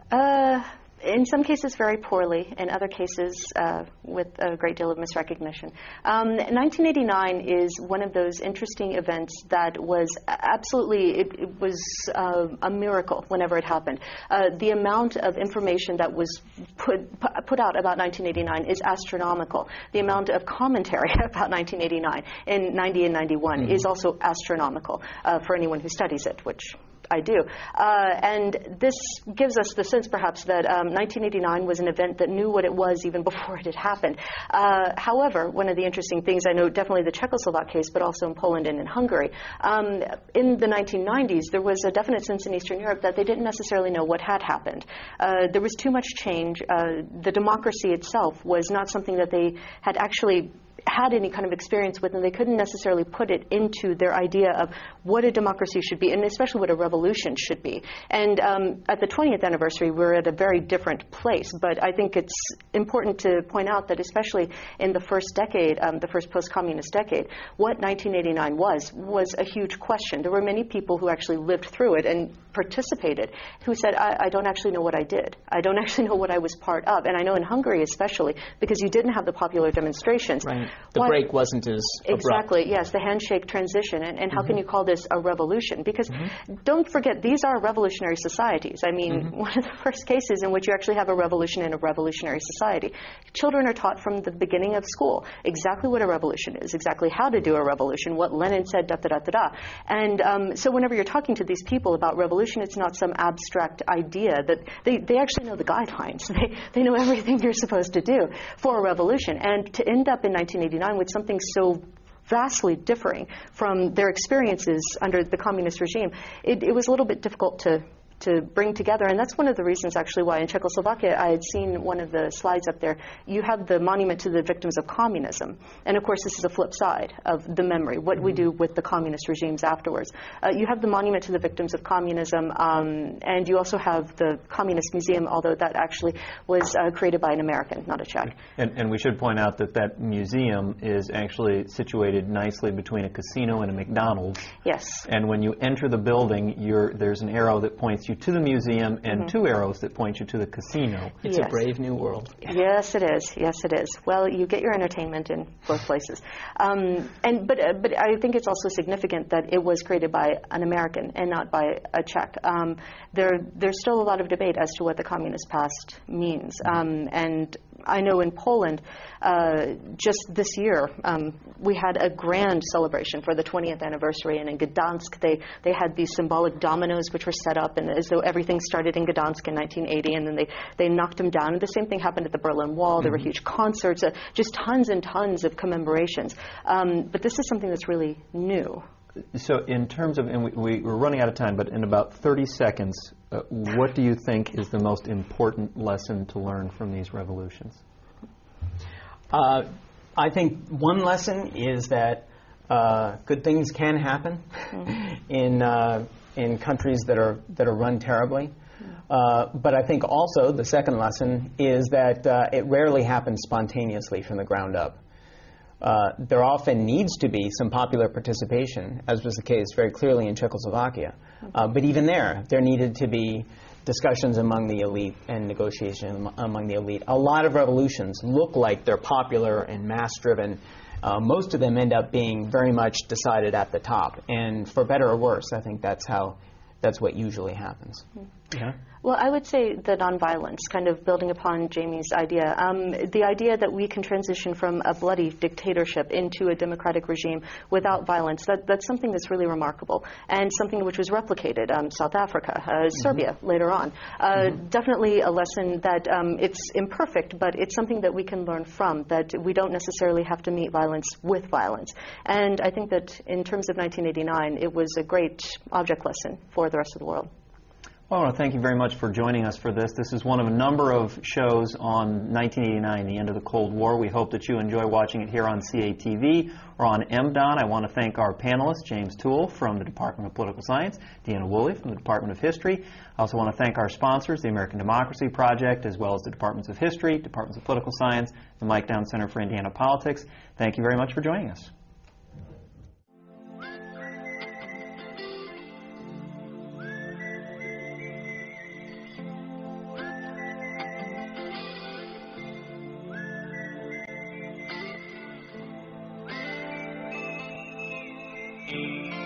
Speaker 4: In some cases very poorly, in other cases with a great deal of misrecognition. 1989 is one of those interesting events that was absolutely, it was a miracle whenever it happened. The amount of information that was put out about 1989 is astronomical. The amount of commentary about 1989 in 90 and 91 is also astronomical for anyone who studies it, which I do. And this gives us the sense, perhaps, that 1989 was an event that knew what it was even before it had happened. However, one of the interesting things, I know definitely the Czechoslovak case, but also in Poland and in Hungary, in the 1990s, there was a definite sense in Eastern Europe that they didn't necessarily know what had happened. There was too much change. The democracy itself was not something that they had actually had any kind of experience with, and they couldn't necessarily put it into their idea of what a democracy should be, and especially what a revolution should be. And at the 20th anniversary, we're at a very different place. But I think it's important to point out that especially in the first decade, the first post-communist decade, what 1989 was a huge question. There were many people who actually lived through it and participated who said, I don't actually know what I did. I don't actually know what I was part of. And I know in Hungary especially, because you didn't have the popular demonstrations.
Speaker 3: Right. The break wasn't as abrupt.
Speaker 4: Exactly, yes, the handshake transition. And how can you call this a revolution? Because don't forget, these are revolutionary societies. I mean, one of the first cases in which you actually have a revolution in a revolutionary society. Children are taught from the beginning of school exactly what a revolution is, exactly how to do a revolution, what Lenin said, da-da-da-da-da. And so whenever you're talking to these people about revolution, it's not some abstract idea. That they actually know the guidelines. They know everything you're supposed to do for a revolution. And to end up in 1989 with something so vastly differing from their experiences under the communist regime, it was a little bit difficult to bring together. And that's one of the reasons, actually, why in Czechoslovakia, I had seen one of the slides up there, you have the monument to the victims of communism. And of course, this is a flip side of the memory, what we do with the communist regimes afterwards. You have the monument to the victims of communism, and you also have the Communist Museum, although that actually was created by an American, not a Czech.
Speaker 2: And we should point out that that museum is actually situated nicely between a casino and a McDonald's.
Speaker 4: Yes.
Speaker 2: And when you enter the building, there's an arrow that points you to the museum and two arrows that point you to the casino.
Speaker 3: It's a brave new world.
Speaker 4: Yes, it is. Yes, it is. Well, you get your entertainment in both places. But I think it's also significant that it was created by an American and not by a Czech. There's still a lot of debate as to what the communist past means. And I know in Poland, just this year, we had a grand celebration for the 20th anniversary, and in Gdansk, they had these symbolic dominoes which were set up, and as though everything started in Gdansk in 1980, and then they knocked them down. And the same thing happened at the Berlin Wall. There were huge concerts, just tons and tons of commemorations. But this is something that's really new.
Speaker 2: So in terms of, and we're running out of time, but in about 30 seconds, what do you think is the most important lesson to learn from these revolutions?
Speaker 3: I think one lesson is that good things can happen in countries that are run terribly. But I think also the second lesson is that it rarely happens spontaneously from the ground up. There often needs to be some popular participation, as was the case very clearly in Czechoslovakia. But even there needed to be discussions among the elite and negotiation among the elite. A lot of revolutions look like they're popular and mass-driven. Most of them end up being very much decided at the top. And for better or worse, I think that's how that's what usually happens.
Speaker 2: Yeah.
Speaker 4: Well, I would say the nonviolence, kind of building upon Jamie's idea. The idea that we can transition from a bloody dictatorship into a democratic regime without violence, that's something that's really remarkable, and something which was replicated, South Africa, Serbia later on. Definitely a lesson that it's imperfect, but it's something that we can learn from, that we don't necessarily have to meet violence with violence. And I think that in terms of 1989, it was a great object lesson for the rest of the world.
Speaker 2: Well, I want to thank you very much for joining us for this. This is one of a number of shows on 1989, the end of the Cold War. We hope that you enjoy watching it here on CATV or on MDON. I want to thank our panelists, James Toole from the Department of Political Science, Deanna Wooley from the Department of History. I also want to thank our sponsors, the American Democracy Project, as well as the Departments of History, Departments of Political Science, the Mike Down Center for Indiana Politics. Thank you very much for joining us.
Speaker 1: Thank you.